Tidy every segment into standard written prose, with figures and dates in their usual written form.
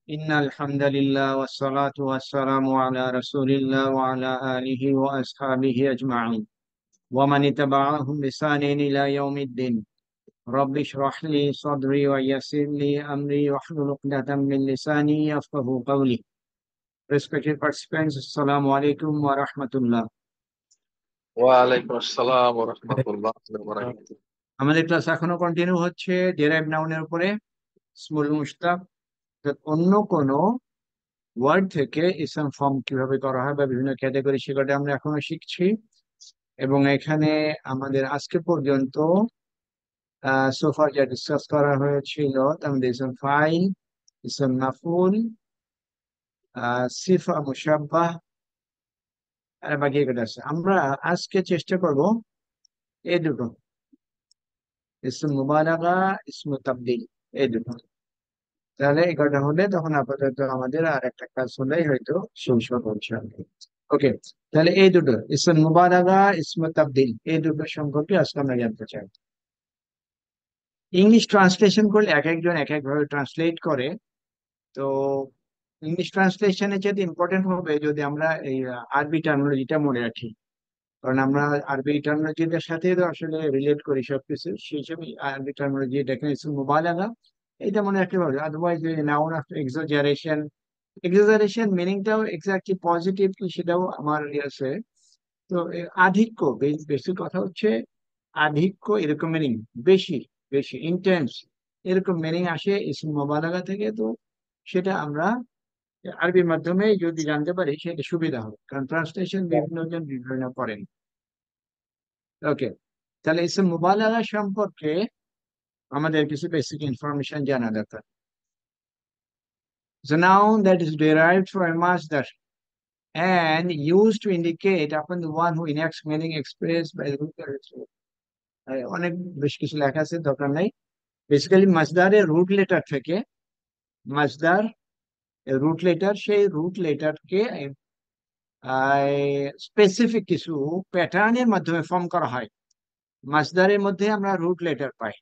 إن الحمد لله والصلاة والسلام على رسول الله وعلى آله وأصحابه أجمعين ومن اتبعهم بإحسان إلى يوم الدين. رب اشرح لي صدري ويسر لي أمري واحلل عقدة من لساني يفقهوا قولي. Respected participants, Assalamu alaikum wa rahmatullah. ওয়ালাইকুম আসসালাম ওয়া রাহমাতুল্লাহি ওয়া বারাকাতুহু। আমাদের ক্লাস এখনো কন্টিনিউ হচ্ছে ডেরাইভ নাউনের উপরে। স্মুল মুশতাক অন্য কোনো ওয়ার্ড থেকে ইসম ফর্ম কিভাবে করা হয় বা বিভিন্ন ক্যাটাগরি, সেটা আমরা এখনো শিখছি। এবং এখানে আমাদের আজকে পর্যন্ত সোফার যা ডিসকাস করা হয়েছিল তার মধ্যে ইসম ফাইল, ইসম মাফুল, সিফা মুশাব্বাহ আর বাকি এগুলো আছে। আমরা আজকে চেষ্টা করব এই দুটো, ইসম মুবালাগা, ইসম তাবদীল, এই দুটো। তাহলে এগারোটা হলে তখন আপাতত আমাদের আর একটা কাজ হলেই হয়তো শেষ হবে ইনশাআল্লাহ। ওকে, তাহলে এই দুটো ইসম মুবালাগা, ইসম তাবদীল, এই দুটো সম্পর্কে আজকে আমরা জানতে চাই। ইংলিশ ট্রান্সলেশন করলে এক একজন এক এক ভাবে ট্রান্সলেট করে। তো ইংলিশ ট্রান্সলেশনের চেয়ে ইম্পর্টেন্ট হবে যদি আমরা এই আরবি টার্মিনোলজিটা মনে রাখি, কারণ আমরা আরবি টার্মিনোলজিটার সাথে তো আসলে রিলেট করি সবকিছু, সেই হিসাবে আরবি টার্মিনোলজি দেখেন ইসম মুবালাগা এটা মনে রাখতে পারবে। Otherwise noun of exaggeration, exaggeration মিনিংটাও এক্স্যাক্টলি পজিটিভ কি সেটাও আমার আছে। তো আধিক্য, বেশি কথা হচ্ছে আধিক্য, এরকম মিনিং, বেশি, বেশি ইন্টেন্স, এরকম মিনিং আসে ইসম মুবালাগা থেকে। তো সেটা আমরা আরবির মাধ্যমে যদি জানতে পারি সেটা সুবিধা হবে, কারণ ট্রান্সলেশন বিভিন্ন জন বিভিন্ন করেন। ওকে, তাহলে ইসম মুবালাগা সম্পর্কে আমাদের কিছু বেসিক ইনফরমেশন জানা দরকার। The noun that is derived from a masdar and used to indicate upon the one who enacts meaning expressed by the root letter. অনেক বেশ কিছু লেখা আছে, দরকার নাই। বেসিক্যালি মাসদারের রুট লেটার থেকে, মাসদার রুট লেটার, সেই রুট লেটারকে স্পেসিফিক কিছু প্যাটার্নের মাধ্যমে ফর্ম করা হয়। মাসদারের মধ্যে আমরা রুট লেটার পাই,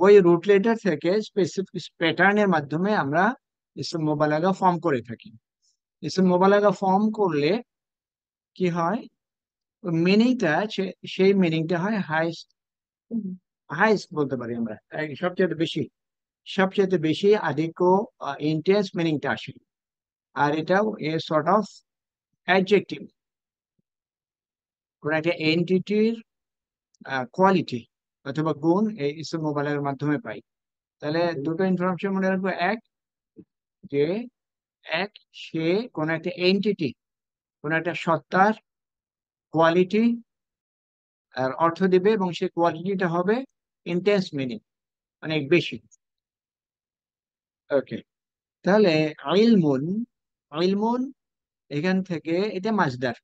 ওই রুট লেটার থেকে স্পেসিফিক প্যাটার্নের মাধ্যমে আমরা ইসম মুবালাগা ফর্ম করে থাকি। ইসম মুবালাগা ফর্ম করলে কি হয়, মিনিংটা, সেই মিনিংটা হয় হাইস্ট, হাইস্ট বলতে পারি আমরা, সবচেয়ে বেশি, সবচেয়ে বেশি আধিক্য, ইন্টেন্স মিনিংটা আসে। আর এটাও এ সর্ট অফ অ্যাডজেক্টিভ, কোন একটা এন্টিটির কোয়ালিটি অথবা গুণ এই ইসম মুবালাগার মাধ্যমে পাই। তাহলে দুটো ইনফরমেশন মনে রাখবো। এক, যে এক, সে কোন একটা এন্টিটি, কোন একটা সত্তার কোয়ালিটি আর অর্থ দিবে, এবং সেই কোয়ালিটিটা হবে ইন্টেন্স মিনিং, অনেক বেশি। ওকে, তাহলে ইলমুন, ইলমুন এখান থেকে এটা মাসদার,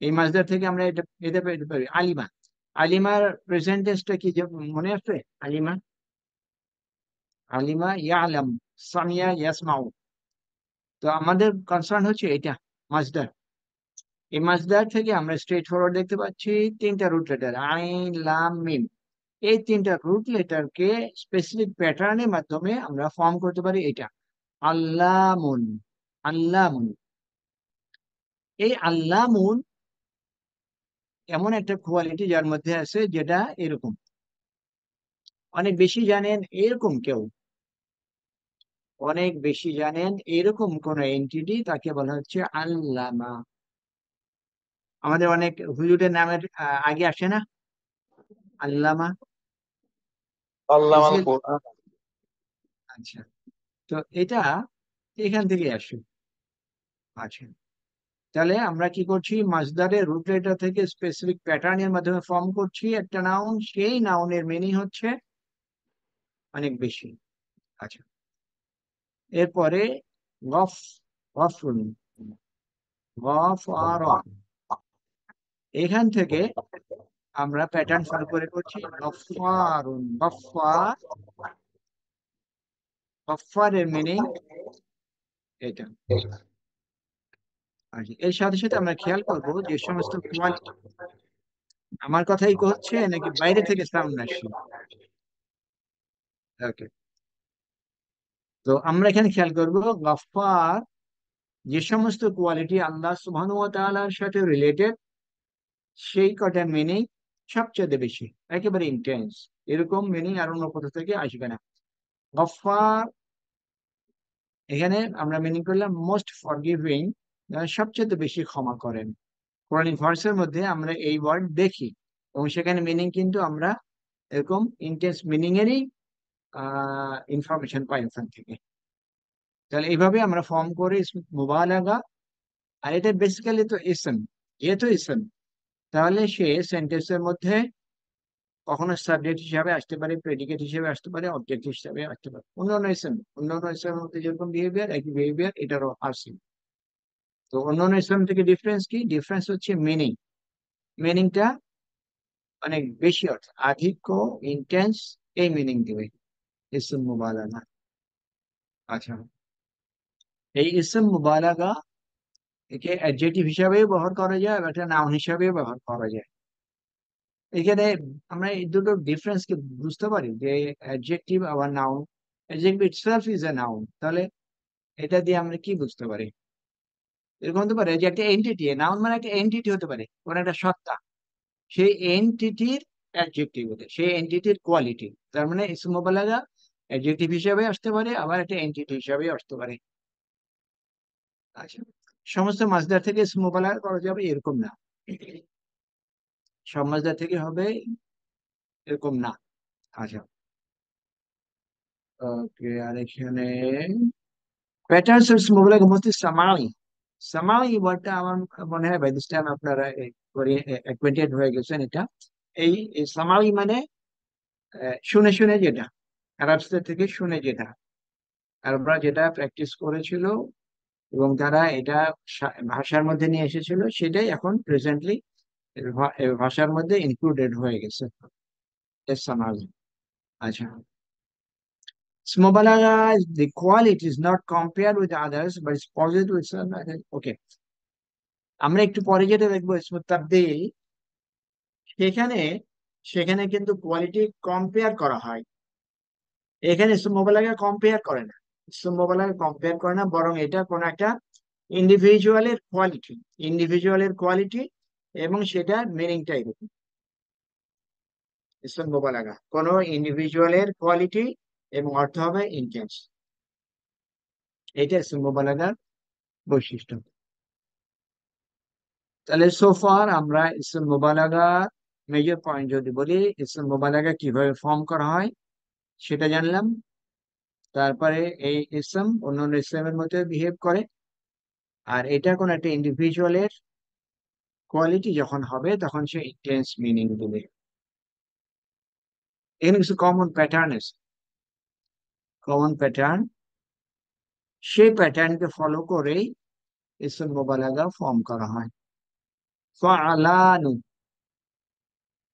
এই মাসদার থেকে আমরা এটা এটা পেতে পারি আলিমা। আলিমার প্রেজেন্ট টেন্সটা কি যে মনে আছে? আলিমা, আলিমা ইয়ালাম, সামিয়া ইয়াসমাউ। তো আমাদের কনসার্ন হচ্ছে এটা মাসদার। এই মাসদার থেকে আমরা স্ট্রেট ফরওয়ার্ড দেখতে পাচ্ছি তিনটা রুট লেটার, আইন লাম মিম। এই তিনটা রুট লেটারকে স্পেসিফিক প্যাটার্নের মাধ্যমে আমরা ফর্ম করতে পারি এটা আল্লামুন, আল্লামুন। এই আল্লামুন এমন একটা কোয়ালিটি যার মধ্যে আছে, যেটা এরকম অনেক বেশি জানেন এরকম কেউ, অনেক বেশি জানেন এরকম কোন এন্টিটি, তাকে বলা হচ্ছে আল্লামা। আমাদের অনেক হুজুরের নামের আগে আসে না আল্লামা, আল্লামাল বেসিক্যালি। কোরআন। আচ্ছা, তো এটা এখান থেকে আসে। আচ্ছা, তাহলে আমরা কি করছি, মাসদারের রুট লেটার থেকে স্পেসিফিক প্যাটার্নের মাধ্যমে ফর্ম করছি একটা নাউন, সেই নাউনের মিনিং হচ্ছে অনেক বেশি। আচ্ছা, এরপরে গফ, গফরুন, গফার, এখান থেকে আমরা প্যাটার্ন ফলো করে করছি গফারুন, গফার, গফারের মিনিং এটা। আচ্ছা, এর সাথে সাথে আমরা খেয়াল করবো যে সমস্ত কোয়ালিটি, আমার কথাই হচ্ছে নাকি বাইরে থেকে সাউন্ড আসছে? ওকে, তো আমরা এখানে খেয়াল করব গফফার যে সমস্ত কোয়ালিটি আল্লাহ সুবহানাহু ওয়া তাআলার সাথে রিলেটেড, সেই কটা মিনিং সবচেয়ে বেশি, একেবারে ইন্টেন্স, এরকম মিনিং আর অন্য কোথা থেকে আসবে না। গফফার, এখানে আমরা মিনিং করলাম মোস্ট ফরগিভিং, সবচেয়ে বেশি ক্ষমা করেন। কোরআনিক ভার্সের মধ্যে আমরা এই ওয়ার্ড দেখি, এবং সেখানে মিনিং কিন্তু আমরা এরকম ইন্টেন্স মিনিং এরই ইনফরমেশন পাই ওখান থেকে। তাহলে এইভাবে আমরা ফর্ম করি মুবালাগা। আর এটা বেসিক্যালি তো ইসম, যেহেতু ইসম, তাহলে সে সেন্টেন্সের মধ্যে কখনো সাবজেক্ট হিসাবে আসতে পারে, প্রেডিকেট হিসেবে আসতে পারে, অবজেক্ট হিসাবে আসতে পারে। অন্যান্য ইসম, অন্যান্য ইসমের মধ্যে যেরকম বিহেভিয়ার, একই বিহেভিয়ার এটারও আছে। তো অন্যান্য ইসলাম থেকে ডিফারেন্স কি? ডিফারেন্স হচ্ছে মিনিং। মিনিংটা অনেক বেশি, অর্থ আধিক্য, ইন্টেন্স, এই মিনিং দিবে ইসম মুবালাগা। আচ্ছা, এই ইসম মুবালাগা একে অ্যাডজেক্টিভ হিসাবেও ব্যবহার করা যায়, আর একটা নাউন হিসাবেও ব্যবহার করা যায়। এখানে আমরা এই দুটো ডিফারেন্স কে বুঝতে পারি যে অ্যাডজেক্টিভ আবার noun. Adjective itself is a noun, তাহলে এটা দিয়ে আমরা কি বুঝতে পারি? এরকম হতে পারে যে একটা এন্টিটি, নাউন মানে একটা এন্টিটি হতে পারে, কোন একটা সত্তা, সেই এন্টিটির অ্যাডজেক্টিভ হতে, সেই এন্টিটির কোয়ালিটি। তার মানে ইসম মুবালাগা অ্যাডজেক্টিভ হিসাবে আসতে পারে, আবার একটা এন্টিটি হিসাবে আসতে পারে। আচ্ছা, সমস্ত মাসদার থেকে ইসম মুবালাগা করা যাবে এরকম না, সব মাসদার থেকে হবে এরকম না। আচ্ছা, ওকে। আর এখানে প্যাটার্নস অফ ইসম মুবালাগা মধ্যে সামাই, সামাই ওয়ার্ডটা আমার মনে হয় বাই দিস টাইম আপনারা অ্যাকোয়েন্টেড হয়ে গেছেন। এটা এই সামাই মানে শুনে শুনে যেটা, আরবদের থেকে শুনে যেটা, আরবরা যেটা প্র্যাকটিস করেছিল এবং তারা এটা ভাষার মধ্যে নিয়ে এসেছিল, সেটাই এখন প্রেজেন্টলি ভাষার মধ্যে ইনক্লুডেড হয়ে গেছে। সমাজ। আচ্ছা, Smobalaga, the quality is not compared with others, but it's positive with some. Okay, আমরা একটু পরে যেটা দেখবো ইসমুত তাবদীল, সেখানে সেখানে কিন্তু কোয়ালিটি কম্পেয়ার করা হয়। এখানে ইসম মুবালাগা কম্পেয়ার করে না, ইসম মুবালাগা কম্পেয়ার করে না, বরং এটা কোন একটা ইন্ডিভিজুয়ালের কোয়ালিটি, ইন্ডিভিজুয়ালের কোয়ালিটি, এবং সেটা মিনিংটা এরকম। ইসম মুবালাগা কোন ইন্ডিভিজুয়ালের কোয়ালিটি এবং অর্থ হবে ইন্টেন্স, এটা ইসম মুবালাগার বৈশিষ্ট্য। তাহলে সোফার আমরা ইসম মুবালাগা মেজর পয়েন্ট যদি বলি, ইসম মুবালাগা কিভাবে ফর্ম করা হয় সেটা জানলাম। তারপরে এই ইসম অন্যান্য ইসলামের মধ্যে বিহেভ করে, আর এটা কোন একটা ইন্ডিভিজুয়ালের কোয়ালিটি যখন হবে তখন সে ইন্টেন্স মিনিং দেবে। এখানে কিছু কমন প্যাটার্ন আছে, কমন প্যাটার্ন, সেই প্যাটার্নকে ফলো করেই ইসম মুবালাগা ফর্ম করা হয়। ফাআলানু,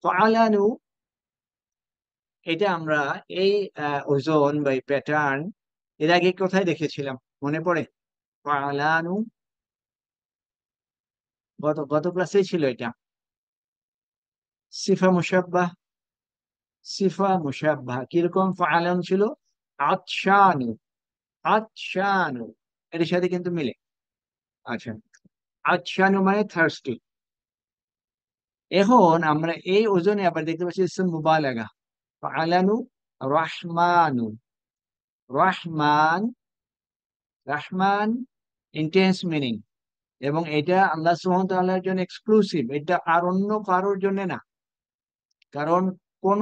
ফাআলানু, এটা আমরা এই ওজন বা প্যাটার্ন এর আগে কোথায় দেখেছিলাম মনে পড়ে? ফাআলানু, গত গত ক্লাসেই ছিল এটা। সিফা মুশাব্বাহ, সিফা মুশাব্বাহ কিরকম? ফাআলান ছিল আতশানু, আতশানু, এর সাথে কিন্তু মিলে। আচ্ছা, আতশানু মানে থার্স্টি। এখন আমরা এই ওজনে আবার দেখতে পাচ্ছি ইসম মুবালাগা, ফাআলানু, রাহমানু, রহমান, রহমান ইন্টেন্স মিনিং, এবং এটা আল্লাহ সুবহানাহু ওয়া তাআলার জন্য এক্সক্লুসিভ, এটা আর অন্য কারোর জন্য না। কারণ কোন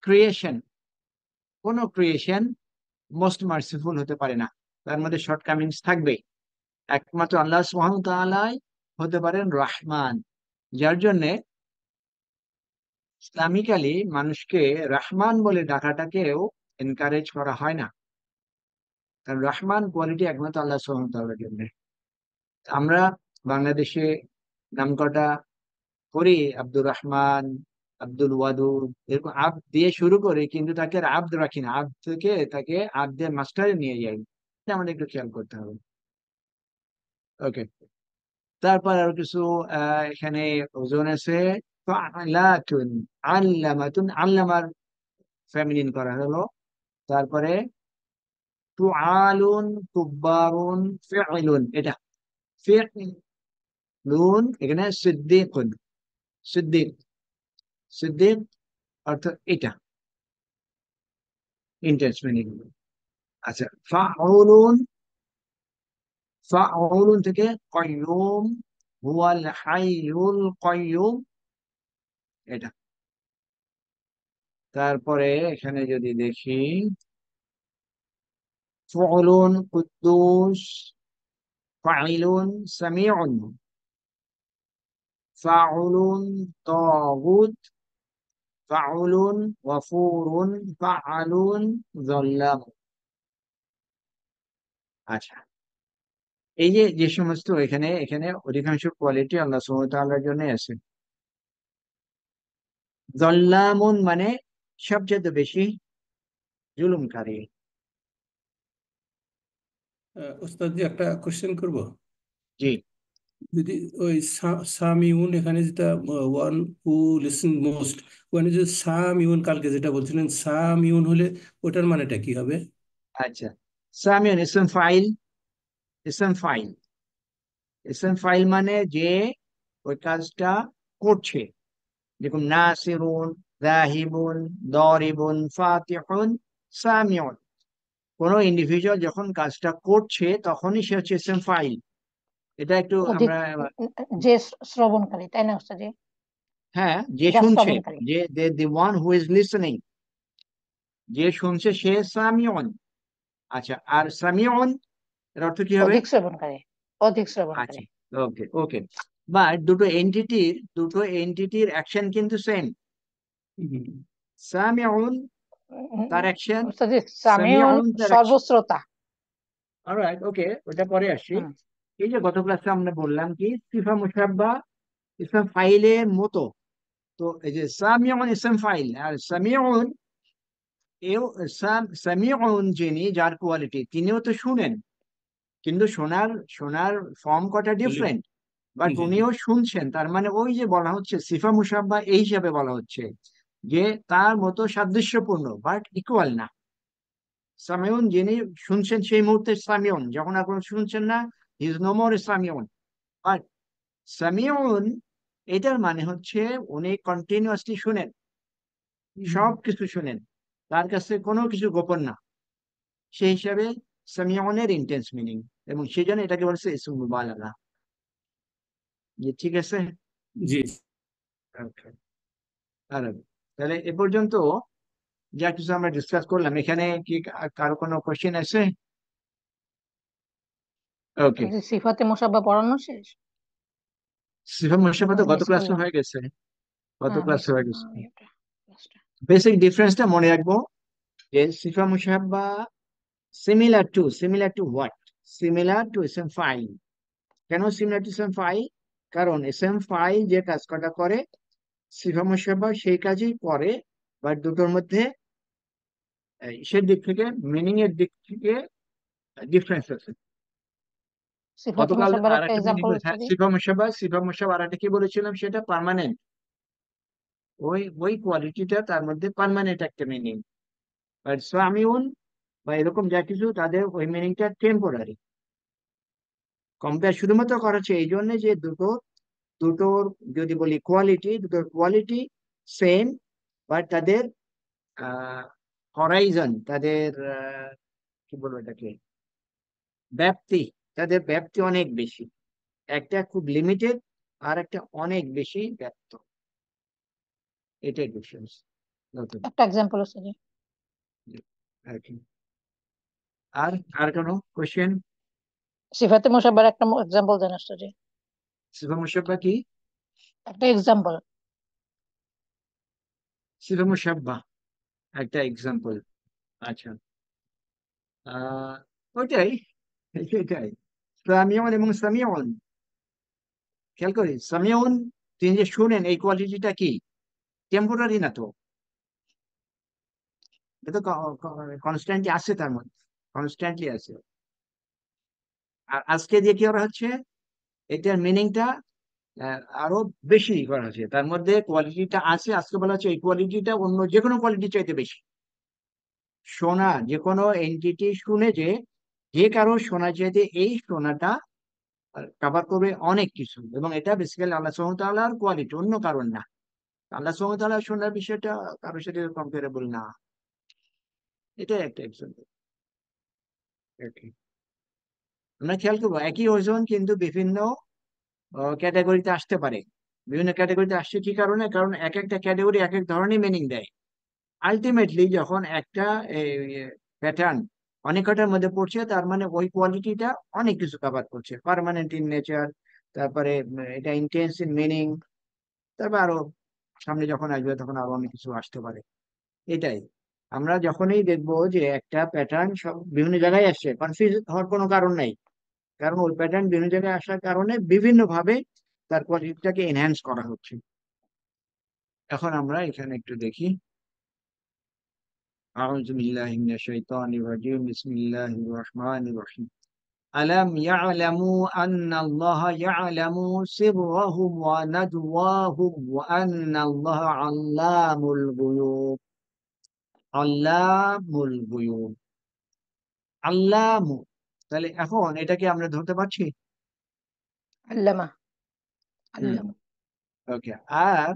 ক্রিয়েশন, কোন ক্রিয়েশন মোস্ট মার্সিফুল হতে পারে না, তার মধ্যে শর্টকামিংস থাকবে। একমাত্র আল্লাহ সুবহানাহু ওয়া তাআলাই হতে পারেন রহমান, যার জন্য ইসলামিক্যালি মানুষকে রহমান বলে ডাকাটাকেও এনকারেজ করা হয় না, কারণ রহমান কোয়ালিটি একমাত্র আল্লাহ সুবহানাহু ওয়া তাআলার জন্য। আমরা বাংলাদেশে নামকটা করি আব্দুর রহমান, আব্দুল ওয়াদুদ, এরকম আব দিয়ে শুরু করি, কিন্তু তাকে আর আব্দ রাখি না, আব্দ থেকে তাকে আব্দের মাস্টারে নিয়ে যাই। এটা আমাদের একটু খেয়াল করতে হবে। ওকে, তারপর আর কিছু এখানে ওজন আছে। ফাআলাতুন, আল্লামাতুন, আল্লামার ফেমিনিন করা হলো। তারপরে ফুআলুন, কুব্বারুন, ফিআলুন, এটা ফিআলুন। এখানে সিদ্দিকুন, সিদ্দিক, সিদ্দিক অর্থ এটা ইন্টেন্স মিনিং। আচ্ছা, ফাউলুন, ফাউলুন থেকে কাইয়ুম, হুয়াল হাইয়ুল কাইয়ুম, এটা। তারপরে এখানে যদি দেখি, ফুউলুন কুদ্দুস, ফাইলুন সামিউন, ফাউলুন তাগুত, ফাউলুন গফুরুন, ফাআলুন যাল্লাম। আচ্ছা, এই যে যে সমস্ত এখানে এখানে অধিকাংশ কোয়ালিটি আল্লাহ সুবহানাহু ওয়া তাআলার জন্য আছে। যাল্লামুন মানে সবচেয়ে বেশি জুলুমকারী। ওস্তাদ জি, একটা কোশ্চেন করব। জি, যদি ওই সামিউন এখানে যেটা ওয়ান হু লিসন মোস্ট, ওখানে যে সামিউন কালকে যেটা বলছিলেন সামিউন হলে ওটার মানেটা কি হবে? আচ্ছা, সামিউন ইসম ফাইল, ইসম ফাইল, ইসম ফাইল মানে যে ওই কাজটা করছে। দেখুন, নাসিরুন, যাহিবুন, দারিবুন, ফাতিহুন, সামিউন। কোন ইন্ডিভিজুয়াল যখন কাজটা করছে তখনই সে হচ্ছে ইসম ফাইল। এটা একটু অধিক আমরা, যে শ্রবণকারী, তাই না ওস্তাদ জি? হ্যাঁ, যে যা শুনছে, শ্রবণকারী। যে the one who is listening, যে শুনছে সে সামিউন। আচ্ছা, আর সামিউন এর অর্থ কি হবে? অধিক শ্রবণকারী, অধিক শ্রবণকারী। আচ্ছা, ওকে ওকে। বা দুটো এন্টিটির অ্যাকশন কিন্তু সেম। হুম। সামিউন তার উম, অ্যাকশন, ওস্তাদ জি, সামিউন সামিউন তার অ্যাকশন। সর্বশ্রোতা। অলরাইট, ওকে, ওটা পরে আসি। হুম। এই যে গত ক্লাসে আমরা বললাম কি সিফা মুশাব্বা ইসম ফাইলের মতো। তো এই যে সামিউন ইসম ফাইল, আর সামিউন এও সামিউন যিনি, যার কোয়ালিটি, তিনিও তো শুনেন, কিন্তু শোনার শোনার ফর্ম কটা ডিফারেন্ট। বাট জি জি। উনিও শুনছেন, তার মানে ওই যে বলা হচ্ছে সিফা মুশাব্বা এই হিসাবে বলা হচ্ছে যে তার মতো সাদৃশ্যপূর্ণ বাট ইকুয়াল না। সামিউন যিনি শুনছেন সেই মুহূর্তে সামিউন, যখন আপনি শুনছেন না, ইজ নো মোর সামিউন। বাট সামিউন এটার মানে হচ্ছে উনি কন্টিনিউয়াসলি শুনেন, সব কিছু শুনেন, তার কাছে কোনো কিছু গোপন না। সেই হিসাবে সামিউনের ইন্টেন্স মিনিং, এবং সেই জন্য এটাকে বলছে ইসমুল মুবালাগা। যে ঠিক আছে। জি। Okay. আর তাহলে এ পর্যন্ত যা কিছু আমরা ডিসকাস করলাম, এখানে কি কারো কোনো কোশ্চেন আছে? ওকে, ওস্তাদ জি, সিফাতে মুসাব্বা পড়ানো শেষ? সিফা মুশাব্বা তো আমি গত মিস ক্লাসে করলাম। হয়ে গেছে, গত হ্যাঁ, মিস ক্লাসে হয়ে করলাম গেছে। আমি ওটা ক্লাসটা। বেসিক ডিফারেন্সটা মনে রাখবো যে সিফা মুশাব্বা similar to what? Similar to ইসম ফাইল। কেন সিমিলার টু ইসম ফাইল? কারণ ইসম ফাইল যে কাজ কটা করে, সিফা মুশাব্বা সেই কাজই করে, বাট দুটোর মধ্যে সে দিক থেকে, মিনিং এর দিক থেকে ডিফারেন্স আছে। সিফাতে গতকাল মুসাব্বার আর একটা একটা মিনিং, এক্সাম্পল হ্যাঁ, ওস্তাদ জি। সিফা মুশাবা আর একটা কি বলেছিলাম, সেটা পার্মানেন্ট। ওই ওই কোয়ালিটিটা তার মধ্যে পার্মানেন্ট একটা মিনিং। আর সামিউন বা এরকম যা কিছু, তাদের ওই মিনিংটা টেম্পোরারি। কম্পেয়ার শুধুমাত্র করা হচ্ছে এই জন্য যে দুটোর যদি বলি কোয়ালিটি, দুটোর কোয়ালিটি সেম, বাট তাদের হরাইজন, তাদের কি বলবো এটাকে, ব্যাপ্তি, তাদের ব্যাপ্তি অনেক বেশি। একটা খুব লিমিটেড, আর একটা অনেক বেশি ব্যপ্ত। এটাই ডিফারেন্স। নতুন একটা এক্সাম্পল ওস্তাদ জি। আর কি। আর আর কোনো কোশ্চেন? সিফাতে মুসাব্বার একটা এক্সাম্পল দেন ওস্তাদ জি। সিফা মুশাব্বা কি? একটা এক্সাম্পল। সিফা মুশাব্বা একটা এক্সাম্পল। আচ্ছা, আহ ওইটাই, সেটাই, সামিউন এবং সামিউন। খেয়াল করি, সামিউন তিনি যে শুনেন, এই কোয়ালিটিটা কি টেম্পোরারি না তো, এটা তো কনস্ট্যান্টলি আছে, তার মধ্যে কনস্ট্যান্টলি আছে। আর আজকে দিয়ে কি করা হচ্ছে, এটার মিনিংটা আরো বেশি করা হচ্ছে, তার মধ্যে কোয়ালিটিটা আছে, আজকে বলা হচ্ছে এই কোয়ালিটিটা অন্য যে কোনো কোয়ালিটি চাইতে বেশি। শোনা, যে কোনো এন্টিটি শুনে যে যে কারো শোনা চাইতে এই শোনাটা কভার করবে অনেক কিছু, এবং এটা বেসিক্যালি আল্লাহ সুবহানাহু ওয়া তাআলার কোয়ালিটি, অন্য কারণ না। আল্লাহ সুবহানাহু ওয়া তাআলার শোনার বিষয়টা কারোর সাথে কম্পারেবল না। এটা একটা এক্সাম্পল। আমরা খেয়াল করবো একই ওজন কিন্তু বিভিন্ন ক্যাটাগরিতে আসতে পারে। বিভিন্ন ক্যাটাগরিতে আসছে কি কারণে? কারণ এক একটা ক্যাটাগরি এক এক ধরনের মিনিং দেয়। আলটিমেটলি যখন একটা প্যাটার্ন অনেক কটার মধ্যে পড়ছে, তার মানে ওই কোয়ালিটিটা অনেক কিছু কভার করছে, পার্মানেন্ট ইন নেচার, তারপরে এটা ইন্টেন্স ইন মিনিং, তারপর আরো সামনে যখন আসবে তখন আরো অনেক কিছু আসতে পারে। এটাই আমরা যখনই দেখবো যে একটা প্যাটার্ন সব বিভিন্ন জায়গায় আসছে, কনফিউজ হওয়ার কোনো কারণ নাই। কারণ ওই প্যাটার্ন বিভিন্ন জায়গায় আসার কারণে বিভিন্ন ভাবে তার কোয়ালিটিটাকে এনহ্যান্স করা হচ্ছে। এখন আমরা এখানে একটু দেখি। আউযু বিল্লাহি মিনাশ শাইতানির রাজিম, বিসমিল্লাহির রহমানির রহিম। আলাম ইয়ালামু আন্নাল্লাহা ইয়ালামু সিররাহুম ওয়া নাজওয়াহুম ওয়া আন্নাল্লাহা আল্লামুল গুয়ুব। আল্লামুল গুয়ুব, আল্লামু। তাহলে এখন এটাকে আমরা ধরতে পারছি। আল্লামা। হুম, আল্লামা। ওকে। আর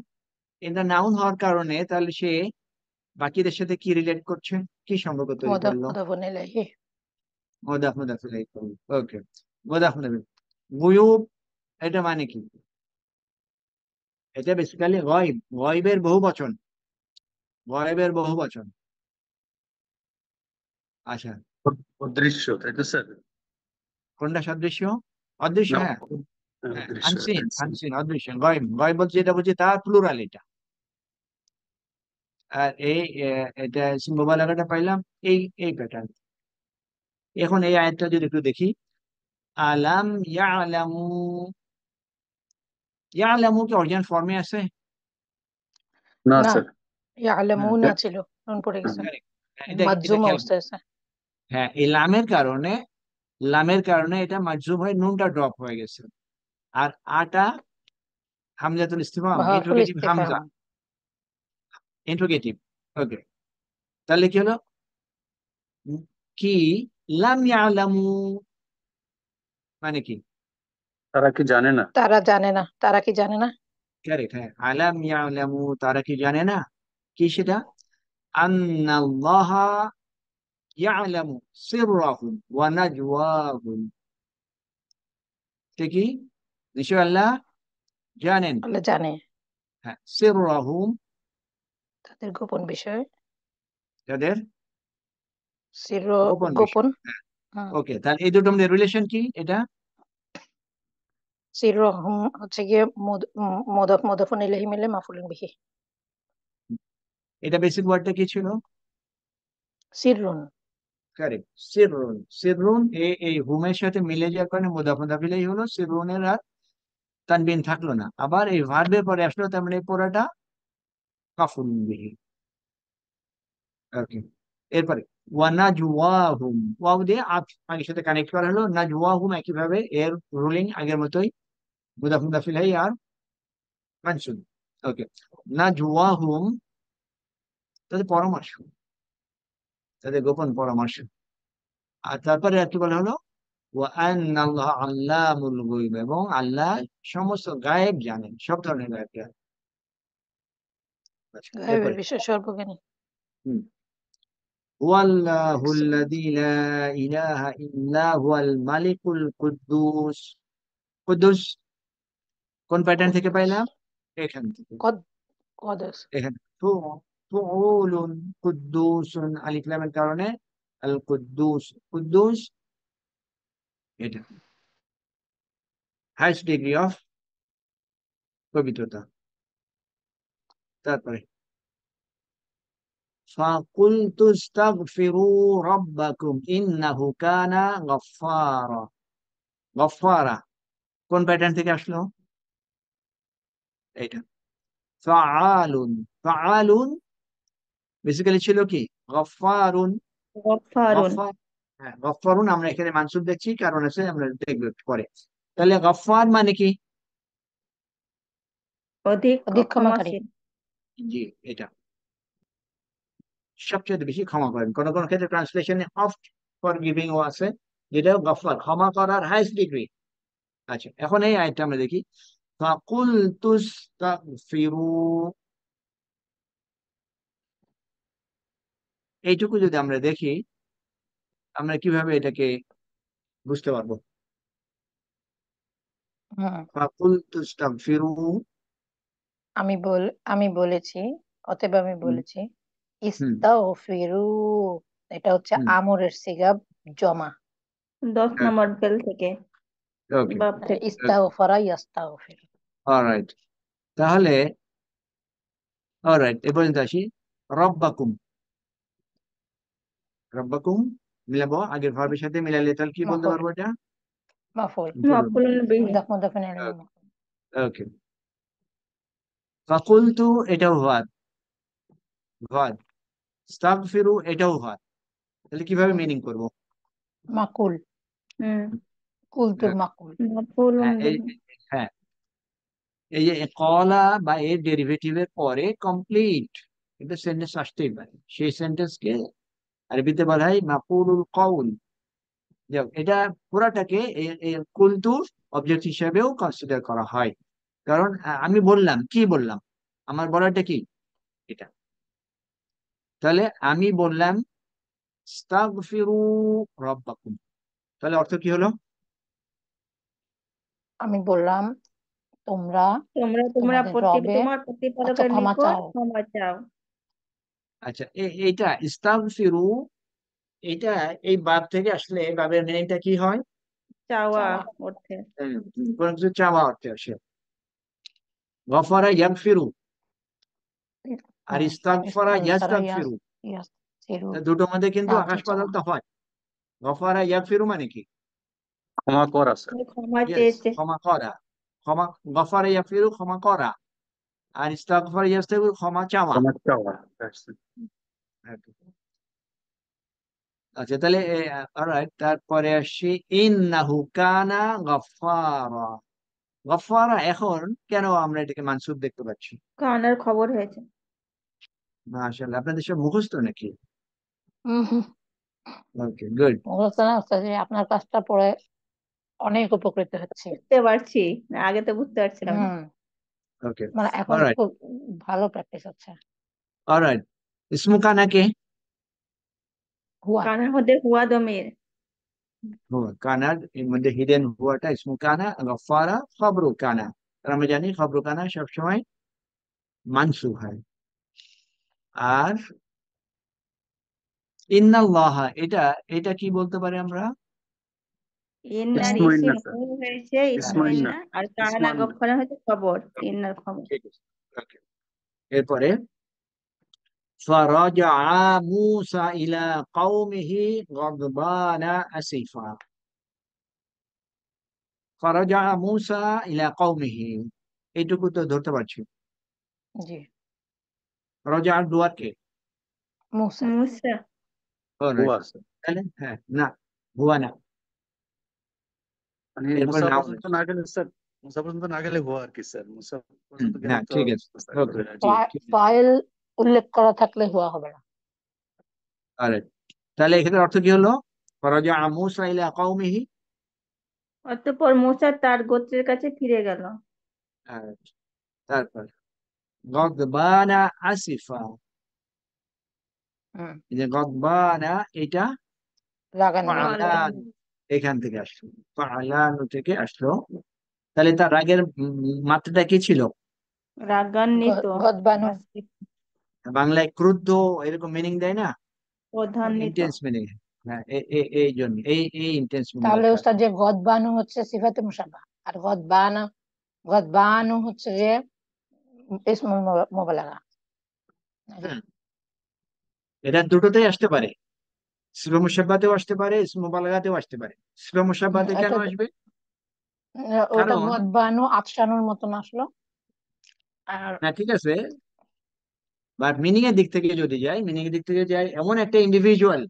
এটা নাউন হওয়ার কারণে তাহলে সে বাকিদের সাথে কি রিলেট করছে, কি সম্পর্ক তৈরি মুদাফ করলো? মুদাফুন ইলাইহি। মুদাফ মুদাফ ইলাইহি করলো। ওকে, মুদাফ মুদাফ ইলাইহি। গুয়ুব, এটা মানে কি? এটা বেসিক্যালি গয়ব, গয়বের বহু বচন, গয়বের বহু বচন। আচ্ছা, অদৃশ্য, তাই তো স্যার? কোনটা সদৃশ্য? অদৃশ্য, না, হ্যাঁ। হ্যাঁ, অদৃশ্য। আনসিন, আনসিন, অদৃশ্য, গয়ব। গয়ব বলতে যেটা বলছি তার প্লুরাল এটা। আর এই এটা সিম্বল পাইলাম এই এই প্যাটার্ন। এখন এই আয়াতটা যদি একটু দেখি, আলাম ইয়ালামু, ইয়ালামু কি অরিজিনাল ফর্মে আছে? না না, স্যার। হুম, ইয়ালামুনা ছিল, নুন পড়ে গেছে। correct। হ্যাঁ, এটা এটা মাজজুম খেয়াল করুন। অবস্থায় আছে। হ্যাঁ, এই লামের কারণে, লামের কারণে এটা মাজজুম হয়ে নুনটা ড্রপ হয়ে গেছে। আর আটা হামজাতুল ইস্তিফহাম, হারফুল ইন্ট্রোগেটিভ ইস্তিফহাম। হামজা, ইন্ট্রোগেটিভ। ওকে, তাহলে কি হলো? কি লাম ইয়ালামু মানে কি? তারা কি জানে না? তারা জানে না, তারা কি জানে না? কারেক্ট, হ্যাঁ। আলাম ইয়ালামু, তারা কি জানে না? কি সেটা? আন্নাল্লাহা ইয়ালামু সিররাহুম ওয়া নাজওয়াহুম। সে কি? নিশ্চয় আল্লাহ জানেন। আল্লাহ জানে হ্যাঁ, সিররাহুম, তাদের গোপন বিষয়। তাদের সির, গোপন বিষয়। গোপন। হ্যাঁ, হুম। ওকে। তাহলে এই দুটোর মধ্যে রিলেশন কি এটা? সির হুম হচ্ছে গিয়ে মুদাফ মুদাফুন ইলাইহি মিলে মাফুলুন বিহি। এটা বেসিক ওয়ার্ডটা কি ছিল? সিররুন। কারেক্ট, সিররুন। সিররুন এই হুমের সাথে মিলে যাওয়ার কারণে মুদাফ মুদাফ ইলাইহি হলো, সিররুনের আর তানবিন থাকলো না। আবার এই ভার্বের পরে আসলো, তার মানে এই পড়াটা কাফুল বিহি। ওকে, এরপরে ওয়া নাজওয়াহুম, ওয়াও দিয়ে আগের সাথে কানেক্ট করা হলো। নাজওয়াহুম একইভাবে এর রুলিং আগের মতোই, মুদাফ মুদাফ ইলাইহি আর মানসুব। ওকে, নাজওয়াহুম, তাদের পরামর্শ, তাদের গোপন পরামর্শ। আর তারপরে আর কি বলা হলো? ওয়া আন্নাল্লাহ আল্লামুল গায়ব, এবং আল্লাহ সমস্ত গায়েব জানেন, সব ধরনের গায়েব জানেন। আচ্ছা, গায়েবের এরপরে বিষয় সর্বজ্ঞানী। হুম, হুয়াল্লাহুল্লাযী লা ইলাহা ইল্লা হুয়াল মালিকুল কুদ্দুস। কুদ্দুস কোন প্যাটার্ন থেকে কুদ্দুস। পাইলাম? এখান থেকে। কদ কদস। এখানে ফুউলুন, কুদ্দুসুন, আলিফ লামের কারণে আল কুদ্দুস। কুদ্দুস এটা হাইস্ট ডিগ্রি অফ পবিত্রতা। তারপরে فَقُلْتُ اسْتَغْفِرُوا رَبَّكُمْ إِنَّهُ كَانَ غَفَّارًا। গফফারা কোন প্যাটার্ন থেকে আসলো? এটা ফাআলুন। ফাআলুন বেসিক্যালি ছিল কি? গফফারুন। গফফারুন। গফফার, হ্যাঁ, গফফারুন আমরা এখানে মানসুব দেখছি, কারণ আছে, আমরা দেখব একটু পরে। তাহলে গফফার মানে কি? অধিক অধিক ক্ষমাকারী। ক্ষমাশীল। জি, এটা সবচেয়ে বেশি ক্ষমা করেন। কোন কোন ক্ষেত্রে ট্রান্সলেশনে অফ ফরগিভিং ও আছে, যেটাও গফফার, ক্ষমা করার হাইস্ট ডিগ্রি। আচ্ছা, এখন এই আয়াতটা আমরা দেখি। ফাকুলতু ইস্তাগফিরু, এইটুকু যদি আমরা দেখি, আমরা কিভাবে এটাকে বুঝতে পারবো? হুম ফাকুলতু ইস্তাগফিরু। আমি বল আমি বলেছি, অতএব আমি হুম বলেছি হুম ইস্তাগফিরু, এটা হচ্ছে হুম আমরের সিগা, জমা। 10 নম্বর বেল থেকে, ওকে বাপ থেকে। ইস্তাগফারা ইয়াস্তাগফিরু। অলরাইট, তাহলে অলরাইট এ পর্যন্ত আসি। রব্বাকুম, রব্বাকুম মিলাবো, আগের ভার্বের সাথে মিলালে তাহলে কি বলতে মাফুল, পারবো এটা? মাফুল, মাফউলুন বিহি। মুদাফ ইলাইহি মাফুল। ওকে, ফাকুলতু এটাও ভাত, ভাত, ইস্তাগফিরু এটাও ভাত, তাহলে কিভাবে মিনিং করবো? মাকুল, হুম, কুলতুর মাকুল। মাফউলুন হ্যাঁ এই, বিহি। হ্যাঁ এই যে কলা বা এর ডেরিভেটিভের পরে কমপ্লিট এটা সেন্টেন্স আসতেই পারে, সেই সেন্টেন্সকে আরবিতে বলা হয় মাকুলুল কউল। যাক, এটা পুরাটাকে কুলতুর অবজেক্ট হিসেবেও কনসিডার করা হয়, কারণ আমি বললাম, কি বললাম, আমার বলাটা কি এটা। তাহলে আমি বললাম ইস্তাগফিরু রব্বাকুম, তাহলে অর্থ কি হলো? আমি বললাম তোমরা তোমরা তোমাদের রবের তোমার কাছে প্রতিপালকের ক্ষমা নিকট চাও। ক্ষমা চাও। আচ্ছা, এইটা ইস্তাগফিরু, এটা এই বাব থেকে আসলে বাবের মিনিংটা কি হয়? চাওয়া চাওয়া। অর্থে। কোন কিছু চাওয়া অর্থে আসে। গফারা ইয়াগফিরু আর ইস্তাগফারা ইস্তাগফারা ইয়াস্তাগফিরু, ইয়াস্তাগফিরু, দুটোর মধ্যে কিন্তু সাহায্য আকাশ পাতাল চাওয়া। তফাৎ। গফারা ইয়াগফিরু মানে কি? ক্ষমা করা স্যার। ক্ষমা ইয়েস, চেয়েছে। ক্ষমা করা। ক্ষমা, গফারা ইয়াগফিরু ক্ষমা করা, আর ইস্তাগফারা ইয়াস্তাগফিরু ক্ষমা চাওয়া। ক্ষমা চাওয়া। That's it. আচ্ছা, তাহলে অলরাইট, তারপরে আসছি ইন্নাহু কানা গফফারা। গফফারা এখন কেন আমরা এটাকে মানসুব দেখতে পাচ্ছি? কানার খবর হয়েছে। মাশাআল্লাহ, আপনাদের সব মুখস্থ নাকি? হম, ওকে, গুড। মুখস্থ না উস্তাদ, আপনার কাজটা পড়ে অনেক উপকৃত হচ্ছে। বুঝতে পারছি, আগে তো বুঝতে পারছিলাম না। হুম, ওকে, মানে এখন অলরাইট, খুব ভালো প্র্যাকটিস হচ্ছে। অলরাইট। ইসমু কানা কে? হুয়া। কানার মধ্যে হুয়া দমির। হুয়া, কানার এর মধ্যে হিডেন হুয়াটা ইসমু কানা, গফফারা খবরু কানা। আর আমরা জানি খবরু কানা সবসময় মানসুব হয়। আর ইন্নাল্লাহা, এটা এটা কি বলতে পারি আমরা? ইন্নার ইসমু ইসি ইন্না স্যার। মনে হয়েছে, ইসমু ইসমু ইন্না। ইন্না, আর ইসমু কানা ইন্না। গফফারা হচ্ছে খবর, ইন্নার খবর। ঠিক আছে, ওকে। এরপরে فرجع موسى إلى قومه غضبان أسفا। فرجع موسى إلى قومه, এইটুকু তো ধরতে পারছি। জি, রজা আর ডুয়ার কে? মুসা। মুসা। Alright, হুয়া স্যার। তাহলে হ্যাঁ, না, হুয়া না। মানে এরপর মুসা নাও পর্যন্ত না গেলে স্যার, মুসা পর্যন্ত না গেলে হুয়া আর কি স্যার, মুসা পর্যন্ত না, গেলে তো ঠিক আছে, স্যার ওকে, হবে না। জি। জি, ঠিক আছে। ফাইল উল্লেখ করা থাকলে হুয়া হবে না। Alright, তাহলে এখানে অর্থ কি হলো? ফরাজা মুসা ইলা কওমিহি। অতঃপর মুসা তার গোত্রের কাছে ফিরে গেল। তারপর গদবানা আসিফা, হুম, এই যে গদবানা, এটা রাগান্বিত। ফাআলান, এখান থেকে আসলো, ফাআলানু থেকে আসলো। তাহলে তার রাগের মাত্রাটা কি ছিল? রাগান্বিত। গদবানু। আসিফ। বাংলায় ক্রুদ্ধ, এরকম মিনিং দেয় না? ক্রোধান্বিত। Intense meaning. হ্যাঁ, এই জন্য এই ইন্টেন্স মিনিং তাহলে একটা উস্তাদ যে গদবানু হচ্ছে সিফাতে মুসাব্বা, আর গদবানু হচ্ছে যে ইসমুল মুবালাগা নাকি? হুম, এটা দুটোতেই আসতে পারে, সিফা মুসাব্বাতেও আসতে পারে, ইসমু মুবালাগাতেও আসতে পারে। সিফা মুসাব্বাতে কেন এটা আসবে? ওটা কারণ, গদবানু আতশানুর মতন আসলো। আর না ঠিক আছে, বাট মিনিং এর দিক থেকে যদি যাই, মিনিং এর দিক থেকে যাই, এমন একটা ইন্ডিভিজুয়াল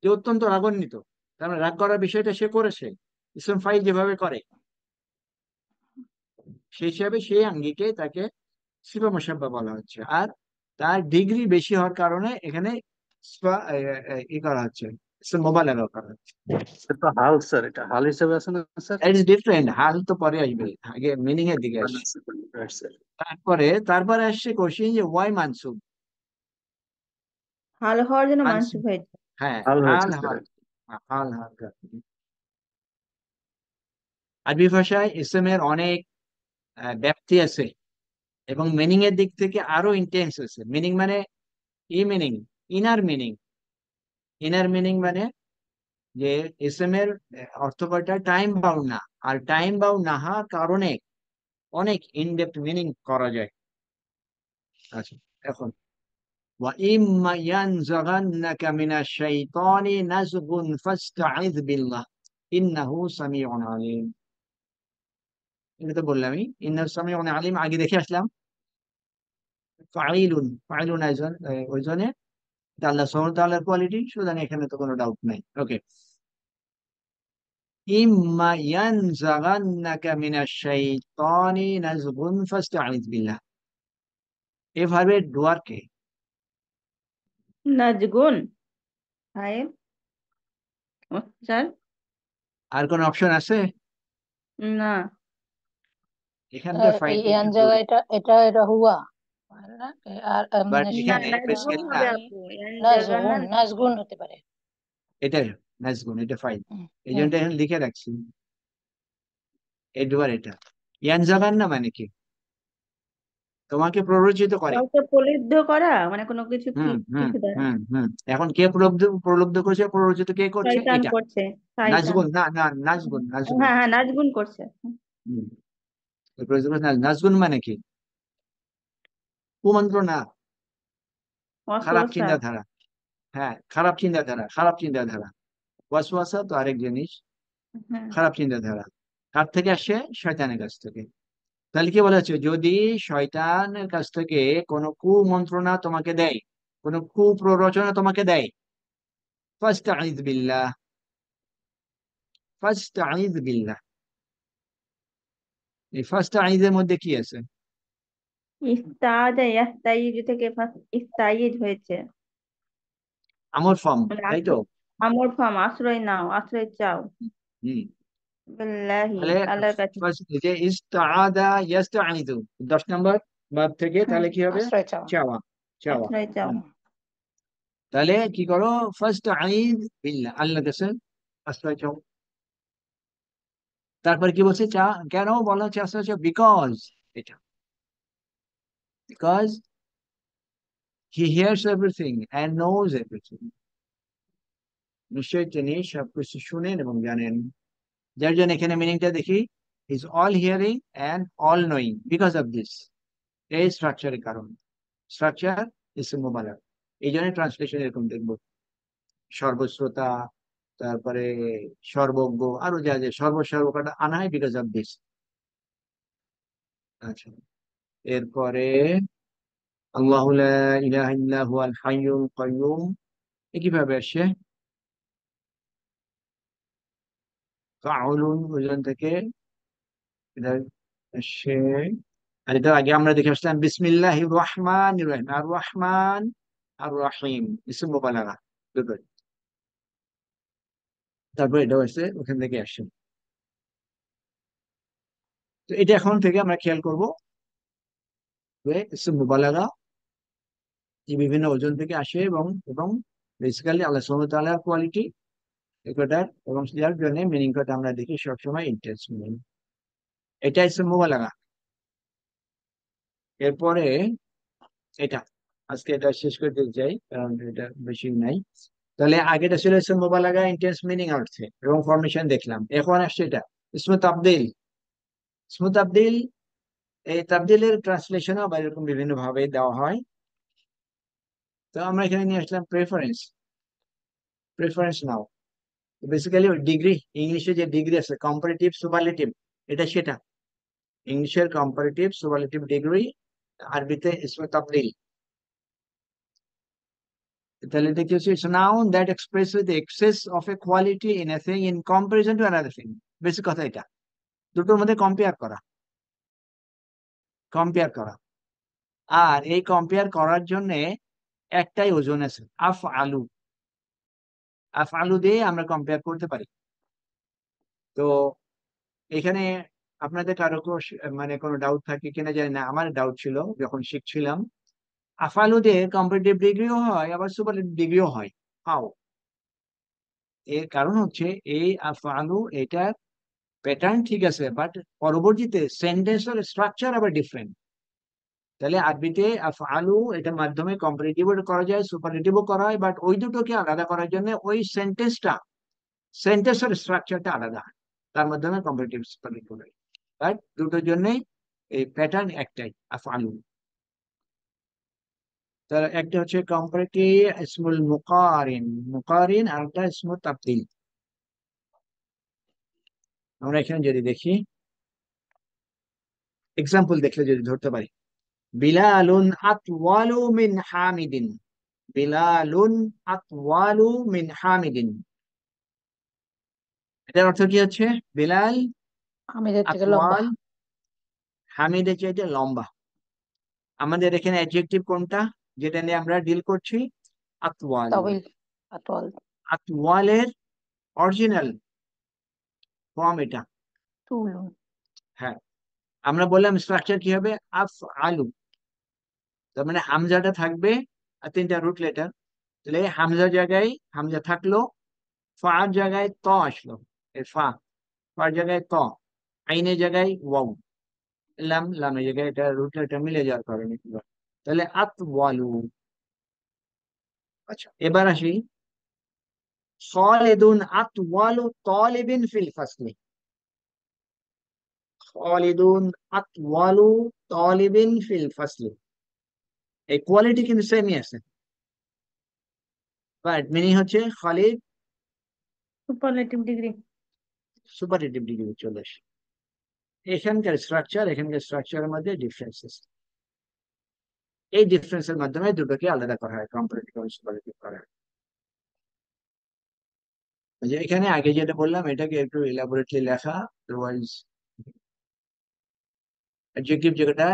যে অত্যন্ত রাগান্বিত, তার মানে রাগ করার বিষয়টা সে করেছে, ইসম ফাইল যেভাবে করে, সেই হিসাবে সেই আঙ্গিকে তাকে সিফা মুসাব্বা বলা হচ্ছে। আর তার ডিগ্রি বেশি হওয়ার কারণে এখানে ই করা হচ্ছে, মোবালেগা করা হচ্ছে। স্যার তো হাল স্যার, এটা হাল হিসেবে আছে না স্যার? ইট ইজ ডিফারেন্ট, হাল তো পরে আসবে, আগে মিনিং এর দিকে আসছে। Right sir. তারপরে আসছে কোশ্চেন যে ওয়াই মানসুব। হাল হওয়ার জন্য মানসুব, মানসুব হয়েছে। হ্যাঁ হাল হয়েছে হাল স্যার। হাল হাল হাল। আরবি ভাষায় ইসমের অনেক ব্যাপ্তি আছে এবং মিনিং এর দিক থেকে আরো ইন্টেন্স আছে। মিনিং মানে meaning, inner meaning. Inner meaning মানে যে ইসমের অর্থ কয়টা, টাইম বাউন্ড না, আর টাইম বাউন্ড না হওয়ার কারণে অনেক ইনডেপথ মিনিং করা যায়। আচ্ছা, এখন وَإِمَّا يَنزَغَنَّكَ مِنَ الشَّيْطَانِ نَزْغٌ فَاسْتَعِذْ بِاللَّهِ إِنَّهُ سَمِيعٌ عَلِيمٌ। এটা তো বললামই, ইন্নাহু সামিউন আলিম আগে দেখে আসলাম। ফাইলুন, ফাইলুন একজন ওইজনে, এটা আল্লাহ সুবহানাহু ওয়া তাআলার কোয়ালিটি, সুতরাং এখানে তো কোনো ডাউট নাই। ওকে, ইম্মা ইয়ানজাগান্নাকা মিনাশ শাইতানি নাজগুন ফাস্তাইজ বিল্লাহ। এই ভার্বের ডুয়ার কে? নাজগুন ফাইল। স্যার আর কোন অপশন আছে? না, এখানকার ফাইল ইয়ান জায়গা এটা এটা এটা হুয়া না? আর বাট মানে না এখানে নাজগুন বেসিক্যালি না, হবে আপু, ইয়ান জাগান না। নাজগুন নাজগুন হতে পারে। এটা নাজগুন, এটা ফাইল, হুম, এই হুম। জন্য এখানে লিখে রাখছি এই ডুয়ার। এটা ইয়ানজাগান্না মানে কি? তোমাকে প্ররোচিত করে। কাউকে প্রলুব্ধ করা, মানে কোনো কিছু হুম হুম কিছু দ্বারা। হুম। এখন কে প্রলুব্ধ প্রলুব্ধ করছে, প্ররোচিত কে করছে? শয়তান এটা করছে, শয়তান। নাজগুন, না না নাজগুন, নাজগুন। হ্যাঁ হ্যাঁ, নাজগুন করছে। হুম, প্ররোচিত করছে নাজগুন মানে কি? কুমন্ত্রণা, খারাপ ওয়াসওয়াসা। চিন্তাধারা। হ্যাঁ, খারাপ চিন্তাধারা, খারাপ চিন্তাধারা। ওয়াসওয়াসা তো আরেক জিনিস, হ্যাঁ। খারাপ চিন্তাধারা কার থেকে আসে? শয়তানের কাছ থেকে। তাহলে কি বলা হচ্ছে, যদি শয়তানের কাছ থেকে কোনো কুমন্ত্রণা তোমাকে দেয়, কোনো কুপ্ররোচনা তোমাকে দেয়, ফাস্তাইজ বিল্লাহ, ফাস্তাইজ বিল্লাহ। এই ফাস্তাইজের মধ্যে কি আছে? ইস্তাজা ইয়াস্তাইজ থেকে ইস্তাইজ হয়েছে। আমর ফর্ম, মানে তাই তো? আমর ফাম, আশ্রয় নাও, আশ্রয় চাও। হম। বিল্লাহি, তাহলে আল্লাহর কাছে। এই যে ইস্তাআদা ইয়াস্তাইযু 10 নম্বর ভাব থেকে, হ্যাঁ, তাহলে কি হবে? আশ্রয় চাওয়া। চাওয়া, চাওয়া। আশ্রয় চাও। হুম। তাহলে কি করো? ফাস্তাইজ বিল্লাহ, আল্লাহর কাছে আশ্রয় চাও। তারপর কি বলছে? কেন বলা হচ্ছে আশ্রয় চাও? বিকজ, এটা because he hears everything and knows everything. নিশ্চয়ই তিনি সবকিছু শুনেন এবং জানেন। যার জন্য এখানে মিনিংটা দেখি, is all hearing and all knowing. Because of this, এই স্ট্রাকচারের কারণে। স্ট্রাকচার ইসম মুবালাগা, এই জন্য ট্রান্সলেশন এরকম দেখবো, সর্বশ্রোতা, তারপরে সর্বজ্ঞ, আরো যা যা সর্বসর্বকাটা আনা হয় বিকজ অফ দিস। আচ্ছা, এরপরে আল্লাহু লা ইলাহা ইল্লা হুয়াল হাইয়ুল কাইয়ুম, এ কিভাবে আসে? ফাউলুন ওজন থেকে এটা আসে। আর এটা আগে আমরা দেখে আসলাম বিসমিল্লাহির রহমানির রহিম, আর রহমান আর রহিম ইসম মুবালাগা, দুটো। তারপর এটা হচ্ছে ওখান থেকে আসে। তো এটা এখন থেকে আমরা খেয়াল করবো যে ইসম মুবালাগা এই বিভিন্ন ওজন থেকে আসে, এবং এবং বেসিক্যালি আল্লাহ সুবহানাহু ওয়া তাআলার কোয়ালিটি এটার, এবং যার জন্য মিনিং কথা আমরা দেখি সবসময় ইন্টেন্স মিনিং। এটা ইসম মুবালাগা। এরপরে এটা, আজকে এটা শেষ করে দিতে চাই কারণ এটা বেশি নাই। তাহলে আগেটা ছিল ইসম মুবালাগা ইন্টেন্স মিনিং অর্থে এবং ফরমেশন দেখলাম। এখন আসছে এটা ইসমে তাবদীল। ইসমে তাবদীল, এই তাবদীলের ট্রান্সলেশনও আবার এরকম বিভিন্ন ভাবে দেওয়া হয়। তো আমরা এখানে নিয়ে আসলাম প্রেফারেন্স। প্রেফারেন্স নাও, বেসিক্যালি ডিগ্রি, ইংলিশে যে ডিগ্রি আছে কম্পারেটিভ সুপারলেটিভ, এটা সেটা। ইংলিশের কম্পারেটিভ সুপারলেটিভ ডিগ্রি, আরবিতে ইসমে তাবদীল। তাহলে এটা কি হচ্ছে? It's noun that expresses the access of A quality in a thing in comparison to another thing. Basic কথা এটা, দুটোর মধ্যে কম্পেয়ার করা, কম্পেয়ার করা। আর এই কম্পেয়ার করার জন্য একটাই ওজন আছে, আফ আলু। আফ আলু দিয়ে আমরা কম্পেয়ার করতে পারি। তো এখানে আপনাদের কারো মানে কোনো ডাউট থাকে কিনা জানি না, আমার ডাউট ছিল যখন শিখছিলাম। আফআলু দিয়ে কম্পারেটিভ ডিগ্রিও হয়, আবার সুপারলেটিভ ডিগ্রিও হয়। হাও? এর কারণ হচ্ছে এই আফআলু এটা প্যাটার্ন ঠিক আছে, বাট পরবর্তীতে সেন্টেন্সের স্ট্রাকচার আবার ডিফারেন্ট। তাহলে আরবিতে আফআলু এটার মাধ্যমে কম্পারেটিভও করা যায়, সুপারলেটিভও করা হয়, বাট ওই দুটোকে আলাদা করার জন্য ওই সেন্টেন্সের স্ট্রাকচারটা আলাদা হয়, তার মাধ্যমে কম্পারেটিভ সুপারলেটিভ হয়। বাট দুটোর জন্যই এই প্যাটার্ন একটাই, আফআলু। তার একটা হচ্ছে কম্পারেটিভ ইসমুল মুকারিন, মুকারিন, আর একটা ইসমুল তাবদিল। আমরা এখানে যদি দেখি, এক্সাম্পল দেখলে যদি ধরতে পারি, বিলালুন আতওয়ালু মিন হামিদিন, বিলালুন আতওয়ালু মিন হামিদিন। এটার অর্থ কি হচ্ছে? বিলাল হামিদের থেকে লম্বা। আতওয়াল, হামিদের চাইতে লম্বা। আমাদের এখানে অ্যাডজেক্টিভ কোনটা যেটা নিয়ে আমরা ডিল করছি? আতওয়াল। তবিল, আতওয়াল, আতওয়ালের অরিজিনাল ফর্ম এটা। তুলুন। হ্যাঁ, আমরা বললাম স্ট্রাকচার কি হবে? আফ আলু। তার মানে হামজাটা থাকবে আর তিনটা রুট লেটার। তাহলে হামজার জায়গায় হামজা থাকলো, ফার জায়গায় ত আসলো, এই ফার জায়গায় ত, আইনের জায়গায় ওয়াও, লামের জায়গায় এটা রুট লেটার মিলে যাওয়ার কারণে। তাহলে আতওয়ালু। আচ্ছা, এবার আসি, খালিদুন আতওয়ালু তালিবিন ফিল ফাসলি, খালিদুন আতওয়ালু তালিবিন ফিল ফাসলি। এই কোয়ালিটি কিন্তু সেমই আছে, বাট মিনিং হচ্ছে Khalid superlative degree. Superlative degree চলে আসে। এখানকার স্ট্রাকচারের মধ্যে ডিফারেন্সেস, এই ডিফারেন্সের মাধ্যমে দুটোকে আলাদা করা হয়, কম্পারেটিভ এবং সুপারলেটিভ করা হয়। যে এখানে আগে যেটা বললাম এটাকে একটু ইলাবোরেটলি লেখা, আদারওয়াইজ অ্যাডজেক্টিভ যেটা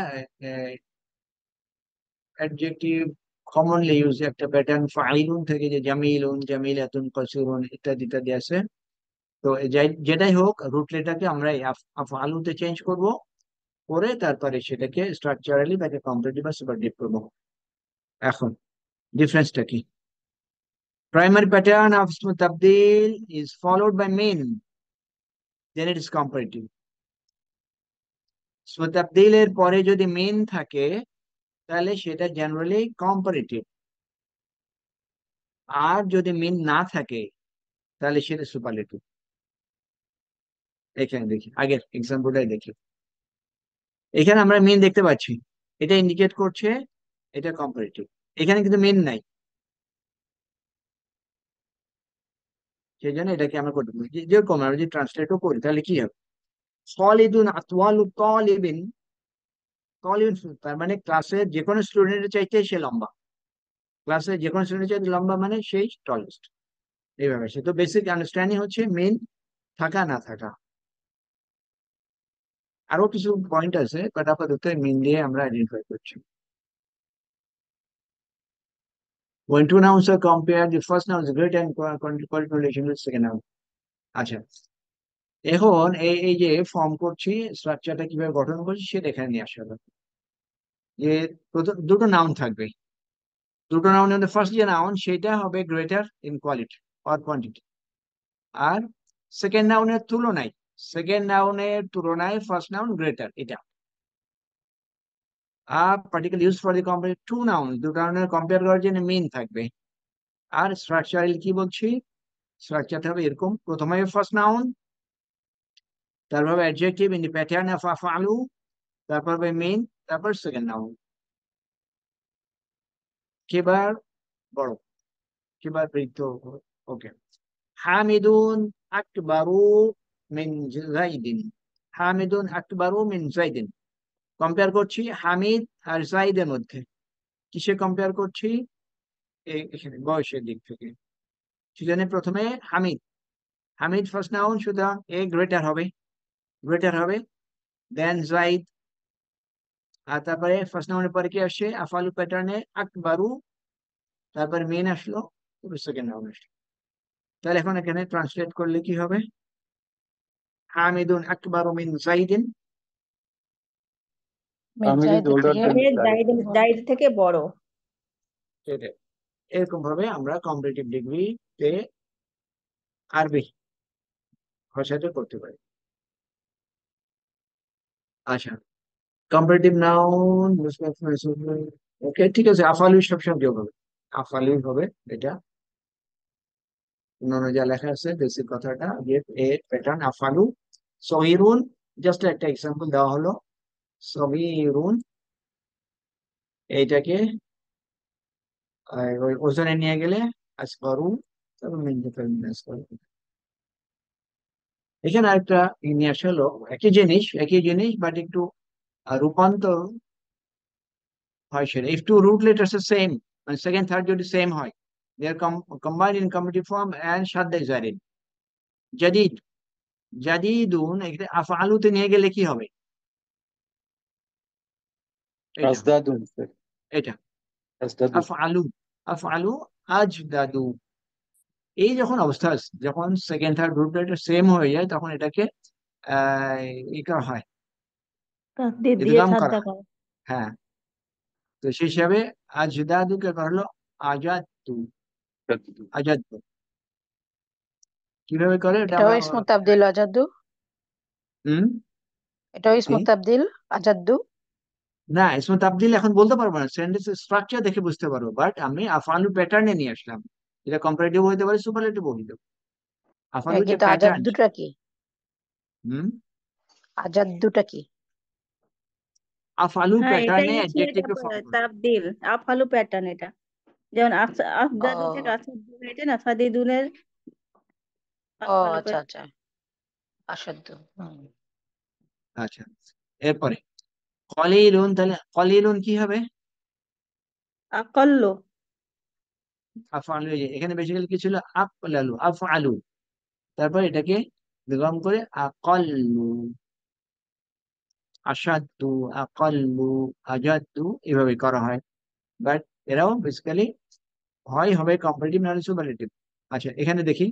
অ্যাডজেক্টিভ কমনলি ইউজ একটা প্যাটার্ন ফাইলুন থেকে, যে জামিলুন, জামিলাতুন, কসিরুন ইত্যাদি ইত্যাদি আছে। তো যেটাই হোক, রুট লেটারকে আমরা আফআলুতে চেঞ্জ করব, করে তারপরে সেটাকে স্ট্রাকচারালি তাকে কম্পারেটিভ বা সুপারলেটিভ করবো। এখন ডিফারেন্সটা কি? Primary pattern of ism tabdil is followed by min, then it is comparative. Ism tabdil এর পরে যদি min থাকে তাহলে সেটা জেনারেলি কম্পারেটিভ, আর যদি min না থাকে তাহলে সেটা সুপারলেটিভ। এখানে দেখি, আগের এক্সাম্পলটাই দেখি, এখানে আমরা min দেখতে পাচ্ছি, এটা ইন্ডিকেট করছে এটা কম্পারেটিভ। এখানে কিন্তু min নাই, সেই জন্য এটাকে আমরা করতে পারি। যেরকম আমরা যদি ট্রান্সলেটও করি তাহলে কি হবে? খালিদুন আতওয়ালু তালিবিন, তার মানে ক্লাসের যে কোনো স্টুডেন্টের চাইতে সে লম্বা, ক্লাসে যে কোনো স্টুডেন্টের চাইতে লম্বা মানে সেই টলেস্ট। এইভাবে সে তো বেসিক আন্ডারস্ট্যান্ডিং হচ্ছে মেন থাকা না থাকা। আরো কিছু পয়েন্ট আছে, বাট আপাতত মেন দিয়ে আমরা আইডেন্টিফাই করছি। When two nouns are compared, the first noun is greater in quality relation with second noun. আচ্ছা, এখন এই যে ফর্ম করছি, স্ট্রাকচারটা কিভাবে গঠন করছি সেটা এখানে নিয়ে আসা হবে। যে দুটো নাউন থাকবে, দুটো নাউনের মধ্যে ফার্স্ট যে নাউন সেটা হবে greater in quality or quantity, আর সেকেন্ড নাউনের তুলনায় ফার্স্ট নাউন গ্রেটার, এটা। আর particular use for the compare to noun, দুটো নাউনের কম্পেয়ার করার জন্য মেইন থাকবে। আর স্ট্রাকচারাল কি বলছি? স্ট্রাকচারটা হবে এরকম, প্রথমে ফার্স্ট নাউন, তারপর adjective in the pattern of আফআলু, তারপর মেইন, তারপর সেকেন্ড নাউন। কিবার বড়, কিবার বৃদ্ধ। ওকে, হামিদুন আকবারু মিন জাইদিন, হামিদুন আকবারু মিন জাইদিন। কম্পেয়ার করছি হামিদ আর জাইদের মধ্যে, কিসে কম্পেয়ার করছি? এখানে বয়সের দিক থেকে। সেজন্য প্রথমে হামিদ ফার্স্ট নাউন, সুতরাং এ গ্রেটার হবে, দেন জাইদ, আর তারপরে ফার্স্ট নাউনের পরে কি আসে? আফআলু প্যাটার্নে আকবারু, তারপর মিন আসলো, সেকেন্ড নাউন আসলো। তাহলে এখন এখানে ট্রান্সলেট করলে কি হবে? হামিদুন আকবারু মিন জাইদিন। Hamid is মির্জাইদের older থেকে than Zaid. জাইদ থেকে বড়। সেটাই। এরকম ভাবে আমরা কম্পারেটিভ ডিগ্রিতে আরবি ভাষাটা করতে পারি। আচ্ছা, কম্পারেটিভ নাউন, ওকে ঠিক আছে, আফআলু সবসময় যোগ হবে, আফআলু হবে এটা। অন্যান্য যা লেখা আছে বেসিক কথাটা, যে এর প্যাটার্ন আফআলু। সগীরুন, জাস্ট একটা এক্সাম্পল দেওয়া হলো। সগীরুন এইটাকে ওই ওজনে নিয়ে গেলে আসগরু, তারপর আসগরু। এখানে একটা নিয়ে আসা হলো, একই জিনিস বাট একটু রূপান্তর হয় সেটা। if two root letters are same, মানে সেকেন্ড থার্ড যদি সেম হয়, they are combined in comparative form and shadda zarin. Jadid, জাদিদুন এখানে আফআলুতে নিয়ে গেলে কি হবে? এটা Azdadun, sir. এটা Azdadun. আফআলু, আফআলু আজদাদু। এই যখন অবস্থা আছে, যখন second third root letter same হয়ে যায়, তখন এটাকে আহ ই করা হয়, তাকদির দিয়ে ইদগাম করা ছাদ্দা হয়। করে। হ্যাঁ, তো সেই হিসাবে আজদাদুকে করা হলো আজাদু, Azdadun. আজাদু। কিভাবে করে এটা এটাও আমরা ইসমু তাবদিল আজাদ্দু, হুম এটাও কি ইসমু তাবদিল আজাদ্দু। না, ইসমে তাবদিল এখন বলতে পারবো না, সেন্টেন্স স্ট্রাকচার দেখে বুঝতে পারবো, বাট আমি আফআলু প্যাটার্নে নিয়ে আসলাম। এটা কম্পারেটিভ হইতে পারে, সুপারলেটিভ হইতে পারে। আফআলু যে কিন্তু প্যাটার্ন, আজাদ্দুটা কি? হুম আজাদ্দুটা কি? আফআলু হ্যাঁ, এটাই প্যাটার্নে হচ্ছে এটা অ্যাডজেক্টিভকে ফর্ম করে। তাবদিল আফআলু প্যাটার্ন এটা। যেমন আফদাদু থেকে ও আসাদু হয়েছে না, ফাদিদুনের ও আফআলু আচ্ছা আচ্ছা, আসাদ্দু। আচ্ছা, এরপরে কলিলুন, তাহলে কলিলুন কি হবে? আকাল্লু। আফআলু, এখানে বেসিক্যালি কি ছিল? আফলালু, আফআলু, তারপর এটাকে বিগম করে আকাল্লু, আসাদ্দু, আকাল্লু, আজাদ্দু, এভাবে করা হয়। বাট এরাও বেসিক্যালি হয় হবে কম্পারেটিভ নাহলে সুপারলেটিভ। আচ্ছা, এখানে দেখি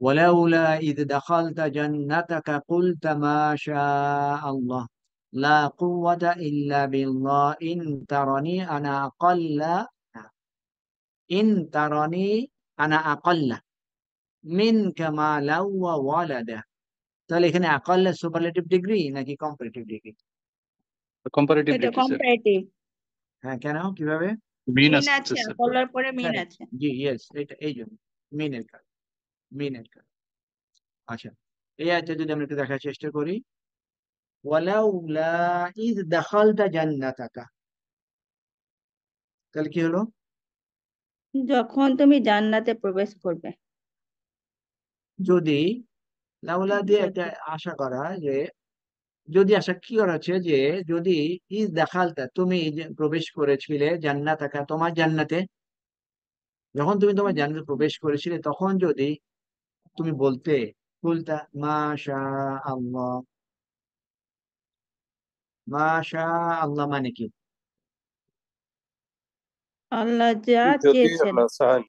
ওয়ালাউলা ইদ দাখালতা জান্নাতাকা কুলতা মা শাআ আল্লাহ লা কুওয়াতা ইল্লা বিল্লাহ ইন তারানি আনা আকাল্লা, ইন তারানি আনা আকাল্লা মিনকা মালাও ওয়া ওয়ালাদা। তাহলে এখানে আকাল্লা সুপারলেটিভ ডিগ্রি নাকি কম্পারেটিভ ডিগ্রি? Comparative এটা degree, sir. কম্পারেটিভ। হ্যাঁ, কেন, কিভাবে? Mean মিন আছে, আছে, sir. আকাল্লার পরে মিন কারেক্ট, আছে। জি, ইয়েস, এটা এই জন্য মিনের কাজ, মিনের কাজ। আচ্ছা, এই আয়টা যদি আমরা একটু দেখার চেষ্টা করি, ওয়ালাউলা ইদ দাখালতা জান্নাতাকা, তাহলে কি হলো? যখন তুমি জান্নাতে প্রবেশ করবে। যদি লাউলা দিয়ে একটা যদি। আশা করা হয় যে, যদি আশা কি করা হচ্ছে যে, যদি ইদ দাখালতা তুমি যে প্রবেশ করেছিলে জান্নাতাকা তোমার জান্নাতে, যখন তুমি তোমার জান্নাতে প্রবেশ করেছিলে, তখন যদি তুমি বলতে কুলতা মাশা আল্লাহ, মাশা আল্লাহ মানে কি? আল্লাহ যা যদি চেয়েছেন। আল্লাহ চান।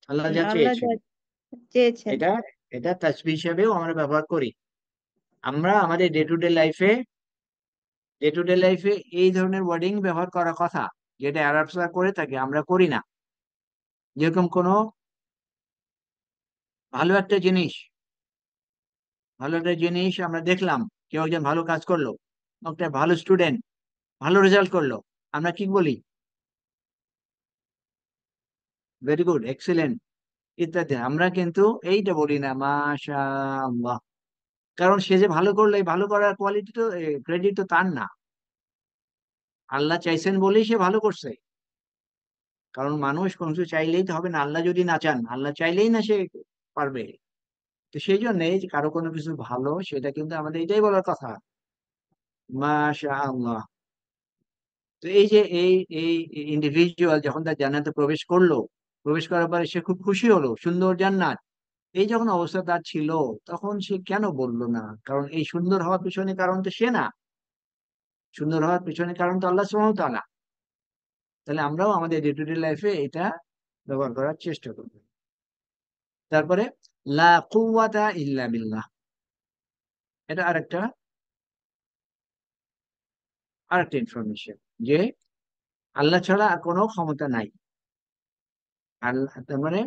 আল্লাহ যা আল্লাহ চেয়েছেন, যা চেয়েছেন। এটা এটা তাসবিহ হিসেবেও আমরা ব্যবহার করি। আমরা আমাদের ডে টু ডে লাইফে এই ধরনের ওয়ার্ডিং ব্যবহার করার কথা, যেটা আরবরা করে থাকে, আমরা করি না। যেরকম কোনো ভালো একটা জিনিস, ভালো একটা জিনিস আমরা দেখলাম, কেউ একজন ভালো কাজ করলো, একটা ভালো স্টুডেন্ট ভালো রেজাল্ট করলো, আমরা কি বলি? ভেরি গুড, এক্সিলেন্ট ইত্যাদি। আমরা কিন্তু এইটা বলি না মাশা আল্লাহ, কারণ সে যে ভালো করলো, এই ভালো করার কোয়ালিটি তো, ক্রেডিট তো তার না, আল্লাহ চাইছেন বলেই সে ভালো করছে। কারণ মানুষ কোনো কিছু চাইলেই তো হবে না, আল্লাহ যদি না চান, আল্লাহ চাইলেই না সে পারবে। তো সেই জন্য যে কারো কোনো কিছু ভালো, সেটা কিন্তু আমাদের এটাই বলার কথা, মাশা আল্লাহ। তো এই যে এই এই ইন্ডিভিজুয়াল যখন তার জান্নাতে প্রবেশ করলো, প্রবেশ করার পরে সে খুব খুশি হলো, সুন্দর জান্নাত, এই যখন অবস্থা তার ছিল, তখন সে কেন বললো না? কারণ এই সুন্দর হওয়ার পিছনে কারণ তো সে না, সুন্দর হওয়ার পিছনে কারণ তো আল্লাহ সুবহানাহু ওয়া তাআলা। তাহলে আমরাও আমাদের ডে টু ডে লাইফে এটা ব্যবহার করার চেষ্টা করব। তারপরে লা কুওয়াতা ইল্লা বিল্লাহ, এটা আরেকটা ইনফরমেশন যে আল্লাহ ছাড়া আর কোনো ক্ষমতা নাই। আল্লাহ তার মানে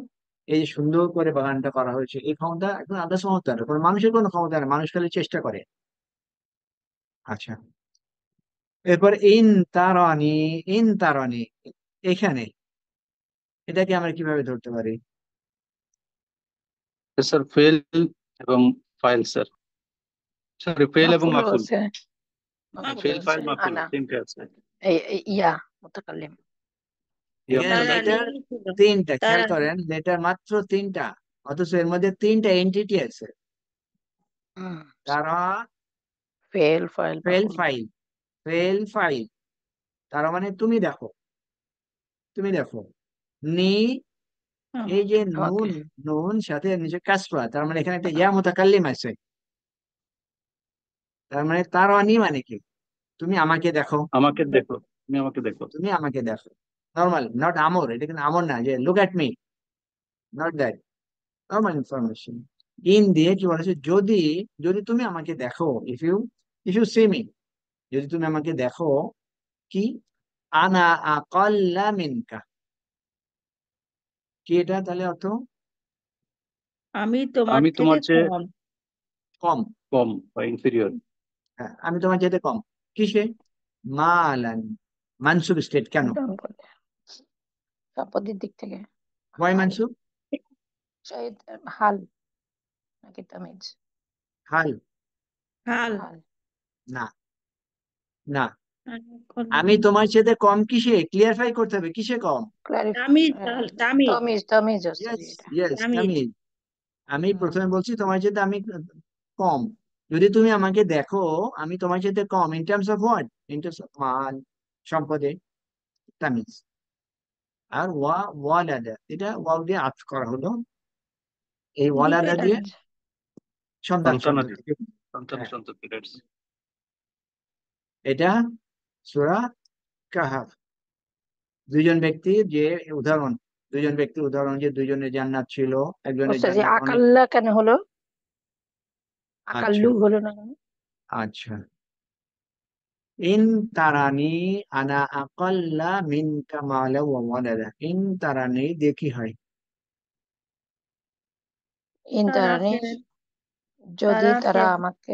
এই যে সুন্দর করে বাগানটা করা হয়েছে, এই ক্ষমতা এখন আল্লাহ ক্ষমতা না, কোনো মানুষের কোনো ক্ষমতা না, মানুষ খালি চেষ্টা করে। আচ্ছা, এরপর ইন তারানি এখানে, এটাকে আমরা কিভাবে ধরতে পারি? স্যার ফেল এবং ফাইল স্যার, সরি ফেল এবং মাফুলও মাফুল। আছে, মাফুলও ফেল আছে, ফাইল মাফুল আনা, তিনটে আছে। ইয়া মুতাকাল্লিম। এখানে তারানি লেটার ছিল, তিনটা, খেয়াল তারানি। করেন লেটার মাত্র তিনটা, অথচ এর মধ্যে তিনটা এন্টিটি আছে। তারা ফেল ফাইল ফেল মাফুল। ফাইল, ফেল ফাইল, তার মানে তুমি দেখো, তুমি দেখো। নি, এই যে আমাকে, নুন, নুন সাথে নিচে কাসরা, তার মানে এখানে একটা ইয়া মুতাকাল্লিম আছে। তার মানে তারানি মানে কি? তুমি আমাকে দেখো, আমাকে দেখো, তুমি আমাকে দেখো। তুমি আমাকে দেখো। নর্মাল, নট আমর, এটা কিন্তু আমর না যে look at me, not that, normal information. In দিয়ে কি বলেছে, যদি, যদি তুমি আমাকে দেখো, ইফ ইউ সি মি, যদি তুমি আমাকে দেখো, কি আনা আকাল্লা মিনকা, কি এটা তাহলে অর্থ? আমি তোমার আমি থেকে তোমার চেয়ে কম। কম। কম বা ইনফিরিয়র। হ্যাঁ, আমি তোমার চাইতে কম। কিসে? মালান, মানসুব স্টেট কেন? সম্পদের দিক থেকে ওয়াই হাল, মানসুব? শাহিদ, হাল নাকি তামিজ? হাল? হাল। হাল। না, না, আমি আমি তোমার চাইতে কম কিসে, ক্লিয়ারফাই করতে হবে, কিসে কম? তামিজ, তামিজ, তামিজ, তামিজ হচ্ছে ইয়েস, এটা। ইয়েস, তামিজ। তামিজ। আমি হুম, প্রথমে বলছি তোমার চাইতে আমি কম, যদি তুমি আমাকে দেখো আমি তোমার চাইতে কম, in terms of what, in terms of মাল, সম্পদে, তামিজ। আর ওয়ালাদা, এটা ওয়াও দিয়ে আত করা হলো, এই ওয়ালাদা দুটোই দিয়ে তামিজ। সন্তান, সন্তানাদি, সন্ততি। সন্তান হ্যাঁ, সন্ততি, রাইট। এটা সূরা কাহাফ, দুইজন ব্যক্তির যে উদাহরণ, দুইজন ব্যক্তির উদাহরণ যে দুইজনের জান্নাত ছিল, একজনের ওস্তাদ, যে জান্নাত অনেক। আকাল্লা কেন হলো, আচ্ছা, আকাল্লু হলো না কেন? আচ্ছা, ইন তারানি আনা আকাল্লা মিনকা মালা ওয়া ওয়ালাদা, ইন তারানি দিয়ে কি হয়? তারা ইনতারানি, ফেল, যদি তারা তারা ফেল, আমাকে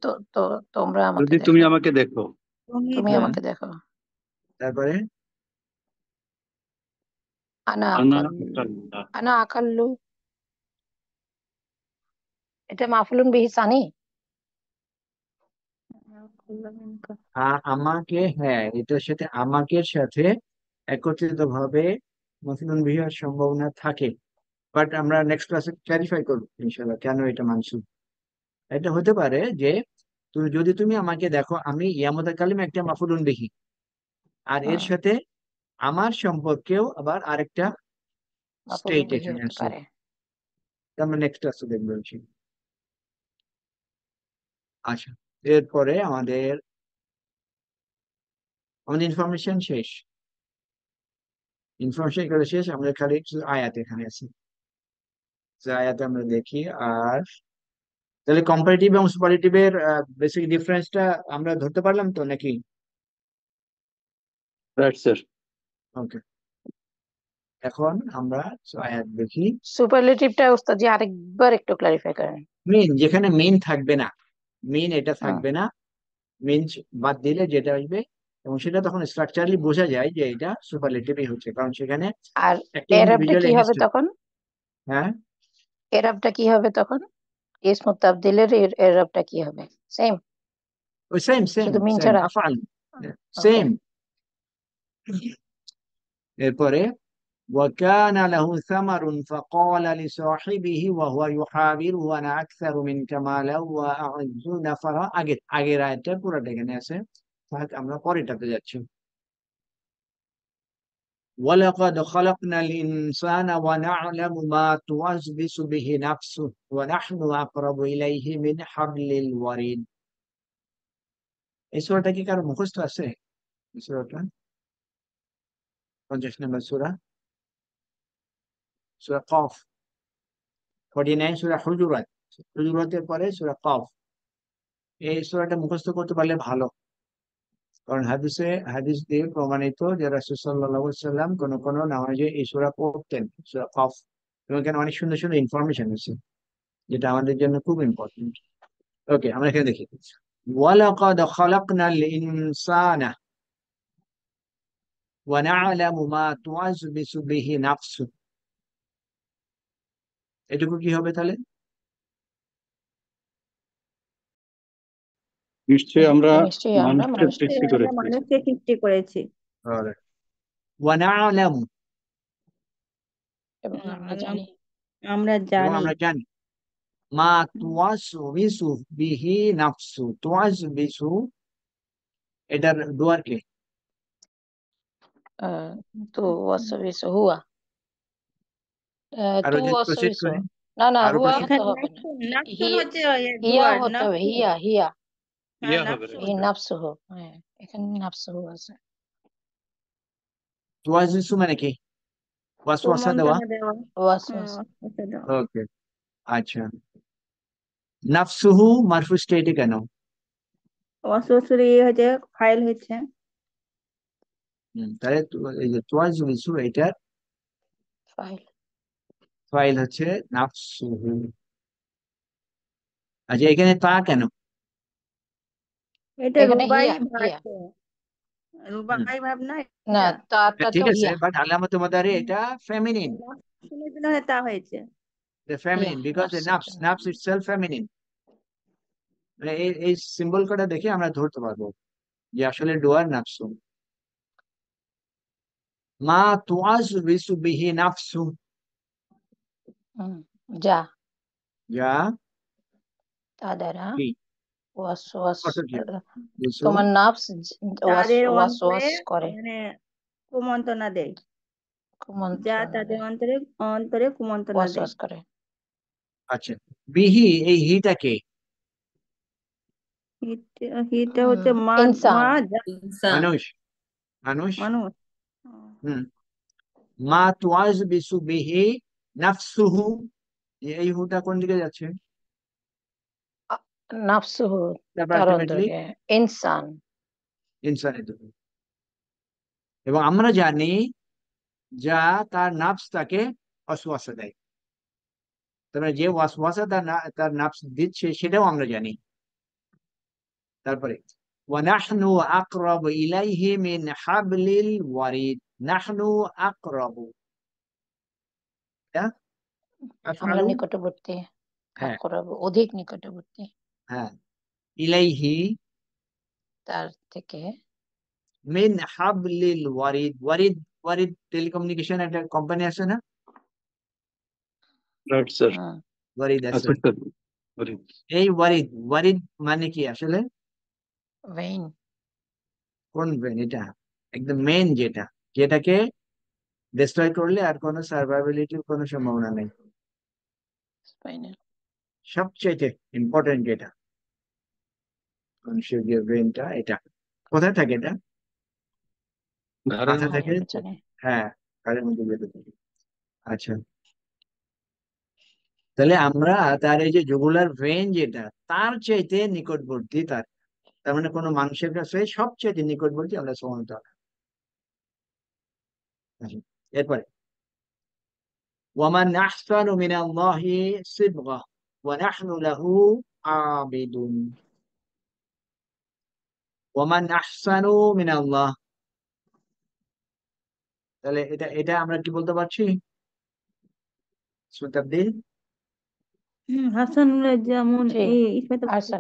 তো তো তোমরা আমাকে যদি তুমি দেখো, আমাকে দেখো। তুমি তুমি হুম, আমাকে দেখো। তারপরে আনা আনা আকাল, আকাল্লা। আনা আকাল্লু, এটা মাফুলুন বিহি সানি। আমাকে, হ্যাঁ এটার সাথে আমাকের সাথে একত্রিত ভাবে মসলুন বিহার সম্ভাবনা থাকে, বাট আমরা নেক্সট ক্লাসে ক্লারিফাই করবো ইনশাল্লাহ কেন এটা মানসুব। এটা হতে পারে যে তুমি, যদি তুমি আমাকে দেখো, আমি ইয়ামুদা কালিম একটা মাফুলুন বিহি, আর এর সাথে আমার সম্পর্কেও আবার আরেকটা মাফুলুন স্টেট বিহি এখানে হতে আছে, পারে। তা আমরা নেক্সট ক্লাসে দেখবো ইনশাল্লাহ। আচ্ছা, এরপরে আমাদের আমাদের ইনফরমেশন শেষ, ইনফরমেশন করে শেষ, আমাদের খালি একটু আয়াত এখানে আছে, যে আয়াতে আমরা দেখি। আর তাহলে কম্পারেটিভ এবং সুপারলেটিভের বেসিক ডিফারেন্সটা আমরা ধরতে পারলাম তো নাকি? Right sir. ওকে, এখন আমরা আয়াত দেখি। সুপারলেটিভটা ওস্তাদ জি আরেকবার একটু ক্লারিফাই করেন। মেন, যেখানে মেন থাকবে না, মেন এটা হুম। থাকবে না, মেন বাদ দিলে যেটা আসবে, এবং সেটা তখন স্ট্রাকচারালি বোঝা যায় যে এটা সুপারলেটিভই হচ্ছে, কারণ সেখানে আর একটা এরাবটা ইন্ডিভিজুয়াল কি হবে এক্সিস্ট। তখন? হ্যাঁ, এরাবটা কি হবে তখন? ইসমু তাবদিলের এরাবটা কি হবে? সেম, ওই সেম সেম শুধু মিন সেম ছাড়া? আফআল, ওকে। সেম। এরপরে وكان له ثمر فقال لصاحبه وهو يحاوره انا اكثر منك مالا واعز نفرا। আগের আয়াতটা পুরোটা এখানে আছে, তাহলে আমরা পরেরটাতে যাচ্ছি। ولقد خلقنا الإنسان ونعلم ما توسوس به نفسه ونحن أقرب إليه من حبل الوريد। এই সূরাটা কি কারো মুখস্থ আছে, এই সূরাটা? 50 নম্বর সূরা, সূরা কফ। 49 সূরা হুজুরাত, হুজুরাতের পরে সূরা কফ। এই সূরাটা মুখস্থ করতে পারলে ভালো, কারণ হাদিস দিয়ে প্রমাণিত যে রাসূল সাল্লাল্লাহু আলাইহি ওয়াসাল্লাম কোন কোন নামাজে এই সূরা পড়তেন, সূরা কফ। এবং এখানে অনেক সুন্দর সুন্দর ইনফরমেশন আছে, যেটা আমাদের জন্য খুব ইম্পর্টেন্ট। ওকে, আমরা এখানে দেখি, ওয়ালাকাদ খালাকনাল ইনসানা ওয়া না'লামু মা তুওয়াসবিসু বিহি নাফসু। এটুকু কি হবে তাহলে? নিশ্চয়ই আমরা নিশ্চয়ই আমরা মানুষকে মানুষকে সৃষ্টি আমরা করেছি। মানুষকে সৃষ্টি করেছি Alright. ওয়া না'লামু, এবং আমরা এবং জানি আমরা এবং জানি আমরা জানি, মা তুওয়াসবিসু বিহি নাফসু। তুওয়াসবিসু, এটার ডুয়ার কে? তো ওয়াসবিস হুয়া, আরো তু যদি প্রসিড ওয়াসবিস, করি, না না আরো হুয়া প্রসিড, হতে এখানে হবে না, নাফসুন হচ্ছে হিয়া ডুয়ার হতে হবে, নাফসুন। হিয়া হিয়া হ্যাঁ ইয়া হবে নাফসুন। এই নাফসুহু, হ্যাঁ এখানে নাফসুহু আছে। তুওয়াসবিসু মানে কি? ওয়াসওয়াসা দেওয়া। কুমন্ত্রণা দেওয়া। ওয়াসওয়াস, ওটা দেওয়া। ওকে, আচ্ছা। নাফসুহু মারফু স্টেটে কেন? অসুসুরি হচ্ছে ফাইল হচ্ছে। তাহলে এই যে তুওয়াসবিসু, এটার ফাইল। ফাইল হচ্ছে নাফসুহু। আচ্ছা, এখানে তা কেন? এটা এখানে রুবাই হিয়া ভাব, হিয়া, হুম, না রুবাই ভাব না তাটা হ্যাঁ, তো ঠিক আছে, হিয়া, বাট আলামত মাদারে এটা ফেমিনিন। নাফসুনের জন্য তা হয়েছে। হিয়া ফেমিনিন বিকজ নাফসের নাফস, জন্য। নাফস ইটসেলফ ফেমিনিন। মানে এই সিম্বল কটা দেখে আমরা ধরতে পারবো যে আসলে ডুয়ার নাফসু। মা তুওয়াসবিসু বিহি নাফসু, হুম, যা যা তা দ্বারা কি ওয়াসওয়াস, অর্থ কি হবে? বিসু, তোমার নাফস তাদের অন্তরে ওয়াসওয়াস করে, মানে কুমন্ত্রণা দেয়, যা কুমন্ত্রণা তাদের দেয়, অন্তরে অন্তরে কুমন্ত্রণা দেয়। ওয়াসওয়াস করে। আচ্ছা। বিহি, এই হিটা কে? হিটা হচ্ছে মা, ইনসান, মা যা ইনসান। মানুষ, মানুষ। মানুষ। হুম, মা তুওয়াসবিসু বিহি নাফসুহু, এই হুটা কোন দিকে যাচ্ছে? নাফসুহু তারপর তার আলটিমেটলি অন্তরে, ইনসান। ইনসানের দিকে। এবং আমরা জানি যা তার নাফস তাকে ওয়াসওয়াসা দেয়। তারপরে যে ওয়াসওয়াসা তার নাফস দিচ্ছে সেটাও আমরা জানি। তারপরে ওয়ানাহনু আকরাবু ইলাইহি মিন হাবলিল ওয়ারিদ। নাহনু আকরাবু, হ্যাঁ, আমরা আফআলু, নিকটবর্তী, হ্যাঁ আকরাব অধিক নিকটবর্তী, হ্যাঁ, ইলাইহি তার থেকে। মিন হাবলিল ওয়ারিদ। ওয়ারিদ, ওয়ারিদ টেলিকমিউনিকেশন একটা কোম্পানি আছে না? Right sir. হুম, ওয়ারিদ আছে। আচ্ছা স্যার, সরি। এই ওয়ারিদ, ওয়ারিদ মানে কি আসলে? ভেইন, কোন ব্রেন এটা? একদম মেন, যেটা, যেটাকে ডিস্ট্রয় করলে আর কোনো সার্ভাইভাবিলিটির কোনো সম্ভাবনা নেই। স্পাইনাল, সবচেয়ে ইম্পর্টেন্ট যেটা মানুষের যে ব্রেনটা, এটা কোথায় থাকে? এটা ঘরের মাথা মধ্যে। থেকে, ঘাড়ের পেছনে। হ্যাঁ, কানের মধ্যে যেতে থাকে। আচ্ছা, তাহলে আমরা তার এই যে জুগুলার ভেন যেটা, তার চাইতে নিকটবর্তী, তার তার মানে কোনো মানুষের কাছে সবচেয়ে নিকটবর্তী আমরা সুবহানাহু ওয়া তাআলা। আচ্ছা, এরপরে ওয়ামান আহসানু মিনাল্লাহি সিবগা ওয়া নাহনু লাহু আবিদুন। ওয়ামান আহসানু মিনাল্লাহ, তাহলে এটা এটা আমরা কি বলতে পারছি? সুতাবদিল, হাসান যেমন জি, এই ইসমাইল হাসান,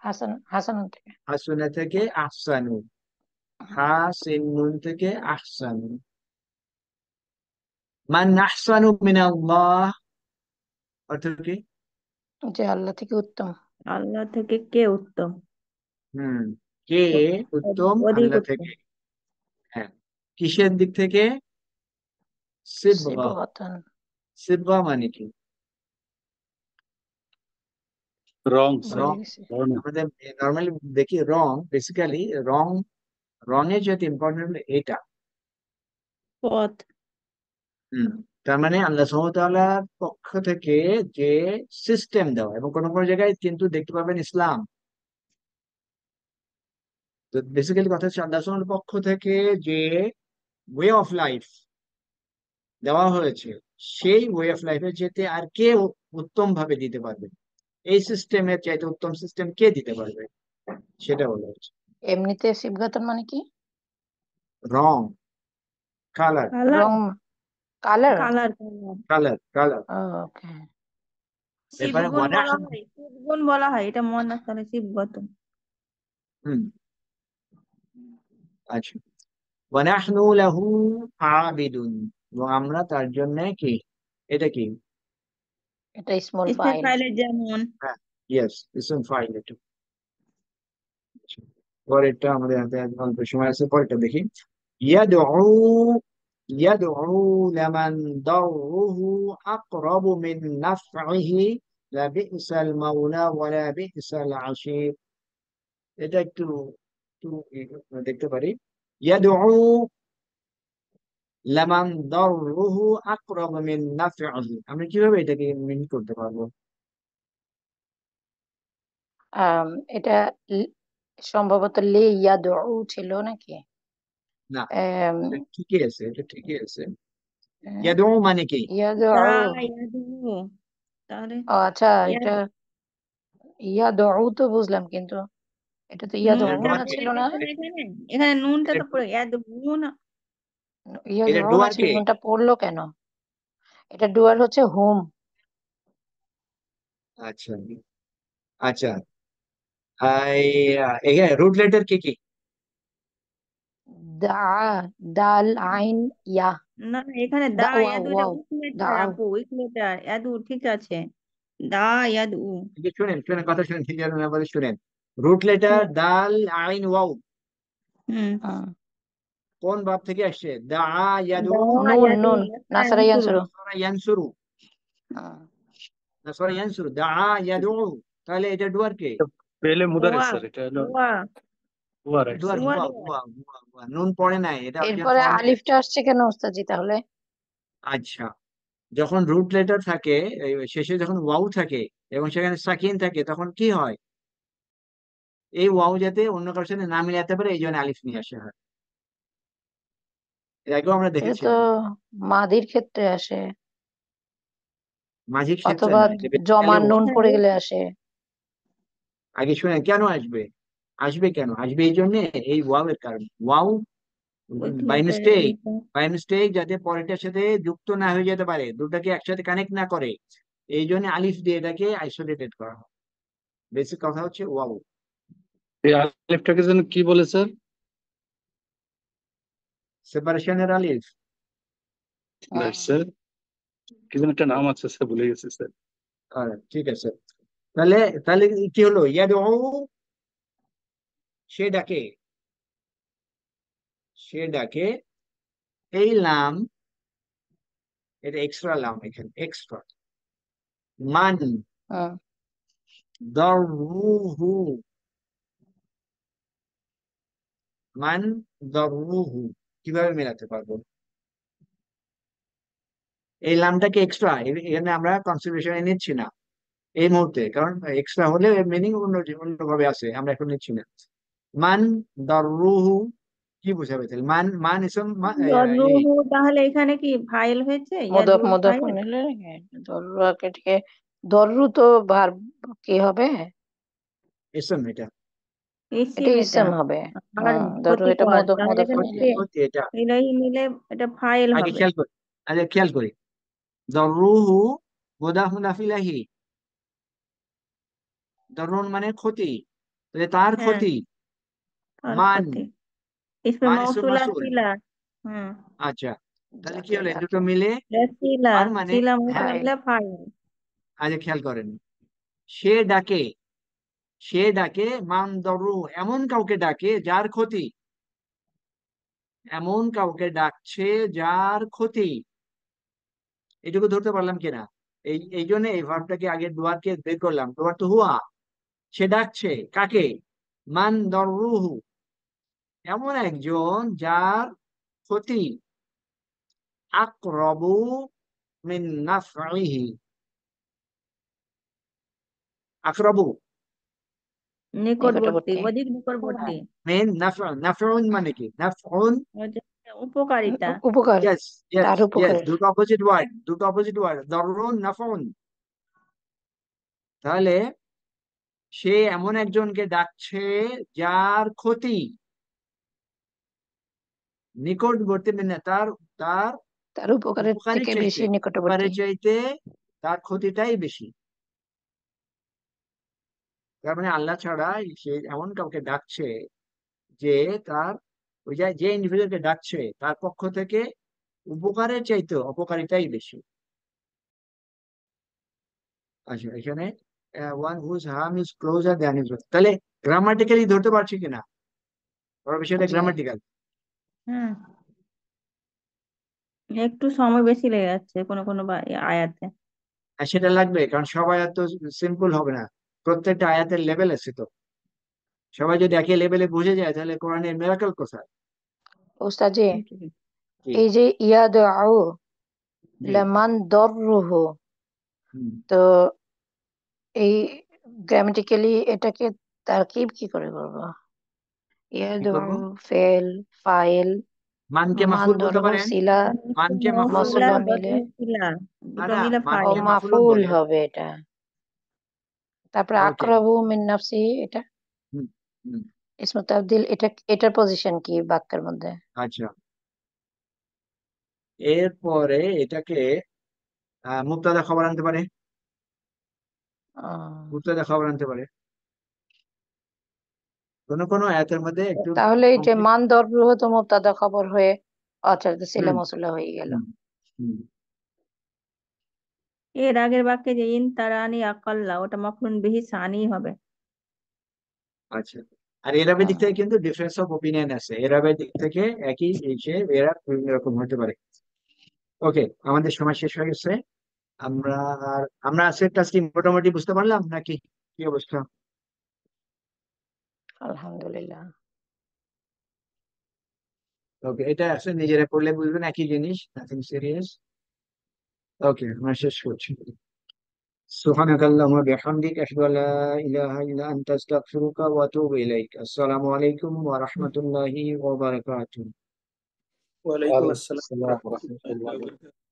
হাসান। হাসান থেকে। হাসুনা থেকে আহসানু, হাসিন নুন থেকে আহসানু। মান আহসানু মিনাল্লাহ অর্থ কি? যে আল্লাহ থেকে উত্তম, আল্লাহ থেকে কে উত্তম? হুম, কে উত্তম? অধিক আল্লাহ উত্তম। থেকে। হ্যাঁ, কিসের দিক থেকে? সিবগা। সিবগাতান, সিবগা মানে কি? রং ভুলে রং। স্যার। গেছি। আমাদের নর্মালি দেখি রং, বেসিক্যালি রং, রঙের যেহেতু ইম্পর্টেন্ট এটা, পথ। হুম। তার মানে আল্লাহ সুবহানাহু ওয়া তাআলার পক্ষ থেকে যে সিস্টেম দেওয়া, এবং কোন কোন জায়গায় কিন্তু দেখতে পাবেন ইসলাম। তো বেসিক্যালি কথা হচ্ছে আল্লাহ সুবহানাহু ওয়া তাআলার পক্ষ থেকে যে ওয়ে অফ লাইফ দেওয়া হয়েছে, সেই ওয়ে অফ লাইফে যেতে আর কে উত্তম ভাবে দিতে পারবে, এই সিস্টেমের চাইতে উত্তম সিস্টেম কে দিতে পারবে, সেটা বলা হচ্ছে। এমনিতে সিবগাতুন মানে কি? রং, কালার, কালার। রং, colour. Colour. Colour, colour. Okay. এরপরে শিবগুণ বলা হয়, শিবগুণ বলা হয়, এটা মনে তাহলে শিবগত। হুম, আচ্ছা। ওয়ানাহনু লাহু আবিদুন, এবং আমরা তার জন্য কি, এটা কি, এটা স্মল ইসমের ফাইল। ফাইলের যেমন। হ্যাঁ, ইয়েস, ইসম ফাইল এটা। আচ্ছা, পরেরটা আমাদের হাতে আর অল্প সময় আছে, পরেরটা দেখি। ইয়াদউ, ইয়াদউ লামান দাররুহু আকরাবু মিন নাফইহি লাবিসাল মাওলা ওয়া লাবিসাল আশির। এটা একটু একটু দেখতে পারি। ইয়াদউ লামান দাররুহু আকরাবু মিন নাফইহি, আমরা কিভাবে এটাকে মিন করতে পারবো? আম, এটা ল- সম্ভবত লে ইয়াদউ ছিল নাকি? না, আম, এটা ঠিকই আছে, এটা ঠিকই আছে। আহ, ইয়াদউ মানে কি? ইয়াদউ। দা ইয়াদু, তাহলে ও আচ্ছা, এটা ইয়াদ, ইয়াদউ তো বুঝলাম, কিন্তু এটা তো ইয়াদউ এটা নুনটা ডুয়ার না কে? ছিল পড়ে না? গেছে না এখানে, এখানে নুনটা এটা তো পড়ে ইয়াদু না। এটা ইয়াদউ না ডুয়ার ছিল, কে? নুনটা পড়লো কেন? এটা ডুয়ার হচ্ছে হুম। আচ্ছা, আচ্ছা। এখানে রুট লেটার কি কি? দা, দাল, আইন, ইয়া। না না, এখানে দা দা, ওয়াও ইয়াদু, এটা ওয়াও। উইক লেটার দাও। আপু, উইক লেটার। ইয়াদু ঠিক আছে, দা ইয়াদু। এই যে শুনেন, শুনেন কথা শুনেন, ঠিক আছে না বলে শুনেন। রুট লেটার হুম। দাল আইন ওয়াও হুম। হুম। কোন ভাব থেকে আসছে? দা ইয়াদু, দা নুন, ইয়াদু নুন। নাসারা ইয়ানসুরু। ইয়ানসুরু। নাসরা ইয়ানসুরু, হুম। নাসরা ইয়ানসুরু, দা ইয়াদু। তাহলে এটা ডুয়ার কে? এটা পেলে মুদারে ওয়া, স্যার, এটা হলো ওয়া, হুয়া, রাইট ডুয়ার স্যার। ওয়া হুয়া, ডুয়ার। হুয়া, হুয়া, হুয়া। নুন পড়ে নাই, এটা ওই যে এরপরে ফর্মে আলিফটা আছে। আসছে কেন ওস্তাজি তাহলে? আচ্ছা, যখন রুট লেটার থাকে, এই শেষে যখন ওয়াও থাকে এবং সেখানে সাকিন থাকে, তখন কি হয়? এই ওয়াও যাতে অন্য কারোর সাথে না মিলাতে পারে, এই জন্য আলিফ নিয়ে আসা হয়। এর আগেও আমরা এটা তো দেখেছিলাম। মাদির ক্ষেত্রে আসে, মাঝির ক্ষেত্রে অথবা না, এটা বেসিক্যালি জমার নুন এখানে পড়ে গেলে আসে। আগে শুনে কেন আসবে, আসবে কেন আসবে, এই জন্য এই ওয়াও এর কারণ, ওয়াও weak by letter. Mistake, by mistake যাতে পরেরটার সাথে যুক্ত না হয়ে যেতে পারে, দুটাকে একসাথে কানেক্ট না করে, এই জন্য আলিফ দিয়ে এটাকে আইসোলেটেড করা হয়। বেসিক কথা হচ্ছে ওয়াও, এই আলিফটাকে যেন কি বলে স্যার? সেপারেশনের আলিফ। হুম। রাইট স্যার, কি যেন একটা নাম আছে স্যার, ভুলে গেছি স্যার। ঠিক আছে। তাহলে, তাহলে কি হলো? ইয়াদউ, সে ডাকে, সে ডাকে। এই লাম, এটা এক্সট্রা লাম, এখানে এক্সট্রা। মান হুম। দরুহু, মান দরুহু কিভাবে মেলাতে পারবো? এই লামটাকে এক্সট্রা, এখানে আমরা কনসিডারেশনে নিচ্ছি না এই মুহূর্তে, কারণ এক্সট্রা হলে মিনিং অন্যভাবে আছে, আমরা এখন নিচ্ছি না। মান দরুহু কি বোঝাবে তাহলে? মান, মান ইসম ইয়াদুহু, তাহলে এখানে কি ফাইল হয়েছে? মদফ, ইয়াদুর মদফ ফাইল। নিলে দরুকে থেকে দরু তো ভার কি হবে? ইসম এটা, এটা ইসিম এটা। ইসম হবে। আর দরু এটা ক্ষতিকর, মদফ, তাহলে মদফ এখানে ক্ষতি, নিলে। ক্ষতি এটা। ইলাহি নিলে এটা ফাইল আগে হবে। খেয়াল করি, আগে খেয়াল করি। দরুহু মুদাফুন ইলাইহি, দরুন মানে ক্ষতি, তাহলে তার হ্যাঁ, ক্ষতি। আর মান, ক্ষতি। ইসমে মান ইসম মৌসুলা মাসউল। সিলা। হুম। আচ্ছা, তাহলে কি যাকে হলো? এই দুটো ডাকে। মিলে সিলা, আর মানে, সিলা মৌসুলা হ্যাঁ, ফাইল। মিলে ফাইল। আগে খেয়াল করেন। সে ডাকে, সে ডাকে মান দরু, এমন কাউকে ডাকে যার ক্ষতি, এমন কাউকে ডাকছে যার ক্ষতি। এটুকু ধরতে পারলাম কিনা? এই এই জন্য এই ভার্বটাকে আগে ডুয়ারকে বের করলাম, ডুয়ার তো হুয়া, সে ডাকছে কাকে? মান দরুহু, এমন একজন যার ক্ষতি, আকরাবু মিন নাফইহি। আকরাবু নিকটবর্তী, নিকটবর্তী। অধিক নিকটবর্তী। মিন নাফউন মানে কি? নাফউন, ওই যে উপকারিতা। উপকার, ইয়েস ইয়েস তার ইয়েস, উপকার। দুটো অপোজিট ওয়ার্ড, দররুন নাফউন। তাহলে সে এমন একজনকে ডাকছে যার ক্ষতি, নিকটবর্তী মানে তার তার তার উপকারের উপকারের থেকে চাইতে বেশি নিকটবর্তী। উপকারের চাইতে তার ক্ষতিটাই বেশি। তার মানে আল্লাহ ছাড়া সে এমন কাউকে ডাকছে যে তার ওই যে ইন্ডিভিজুয়ালকে ডাকছে তার পক্ষ থেকে উপকারের চাইতে অপকারিতাই বেশি। আচ্ছা, এখানে one whose harm is closer than is, তাহলে গ্রামাটিক্যালি ধরতে পারছি কিনা ওর বিষয়টা? জি। গ্রামাটিক্যাল হ্যাঁ, একটু সময় বেশি লেগে যাচ্ছে কোনো কোনো আয়াতে। সেটা লাগবে, কারণ সব আয়াত তো সিম্পল হবে না, প্রত্যেকটা আয়াতের লেভেল আছে তো। সবাই যদি একই লেভেলে বুঝে যায় তাহলে কোরআনের মিরাকল কোথায়? ওস্তাদ জি, জি এই যে ইয়াদউ জি। লামান দররুহু, হুম, তো এই গ্রামাটিক্যালি এটাকে তারকিব কি করে করবো? কি ইয়াদউ করবো? ফেল, ফাইল, মানকে মান মাফুল বলতে দররু পারেন, সিলা, মানকে মাফুল বলতে মৌসুলা মসুলা পারেন। মিলে, বদলা, না দুটো না, মিলে ও ফাইল। মানকে মাফুলও মাফুল বলে। হবে এটা। তারপরে ওকে। আকরাবু মিন নাফসি, এটা হুম হুম। ইসমু তাবদিল, এটা এটার পজিশন কি বাক্যের মধ্যে? আচ্ছা, এরপরে এটাকে মুবতাদা খবর আনতে পারে, আহ, মুবতাদা খবর আনতে পারে। কোন কোন আয়াতের মধ্যে একটু তাহলে এই যে কমপ্লিট। মান দররুহু তো মুবতাদা খবর হয়ে আচ্ছা সিলা হুম মসুলা হয়ে গেল। হুম হুম। এর আগের বাক্যে যে ইন তারানি আকাল্লা, ওটা মাফউলুন বিহি সানি হবে। আচ্ছা, আর এরাবের দিক থেকে আহ, কিন্তু ডিফারেন্স অফ ওপিনিয়ন আছে, এরাবের দিক থেকে একই এসে এরা বিভিন্ন রকম হতে পারে। ওকে, আমাদের সময় শেষ হয়ে গেছে। আমরা আমরা আজকের ক্লাস কি মোটামুটি বুঝতে পারলাম নাকি? কি অবস্থা? আলহামদুলিল্লাহ। ওকে, এটা আসলে নিজেরা পড়লে বুঝবেন, একই জিনিস, নাথিং সিরিয়াস। ওকে, আমরা শেষ করছি। سبحانك اللهم وبحمدك أشهد أن لا إله إلا أنت أستغفرك وأتوب إليك. السلام عليكم ورحمة الله وبركاته. ওয়ালাইকুম ওয়ালাইকুম আসসালাম আসসালাম ওয়া ওয়া রাহমাতুল্লাহি রাহমাতুল্লাহি ওয়া ওয়া বারাকাতুহু। বারাকাতুহু।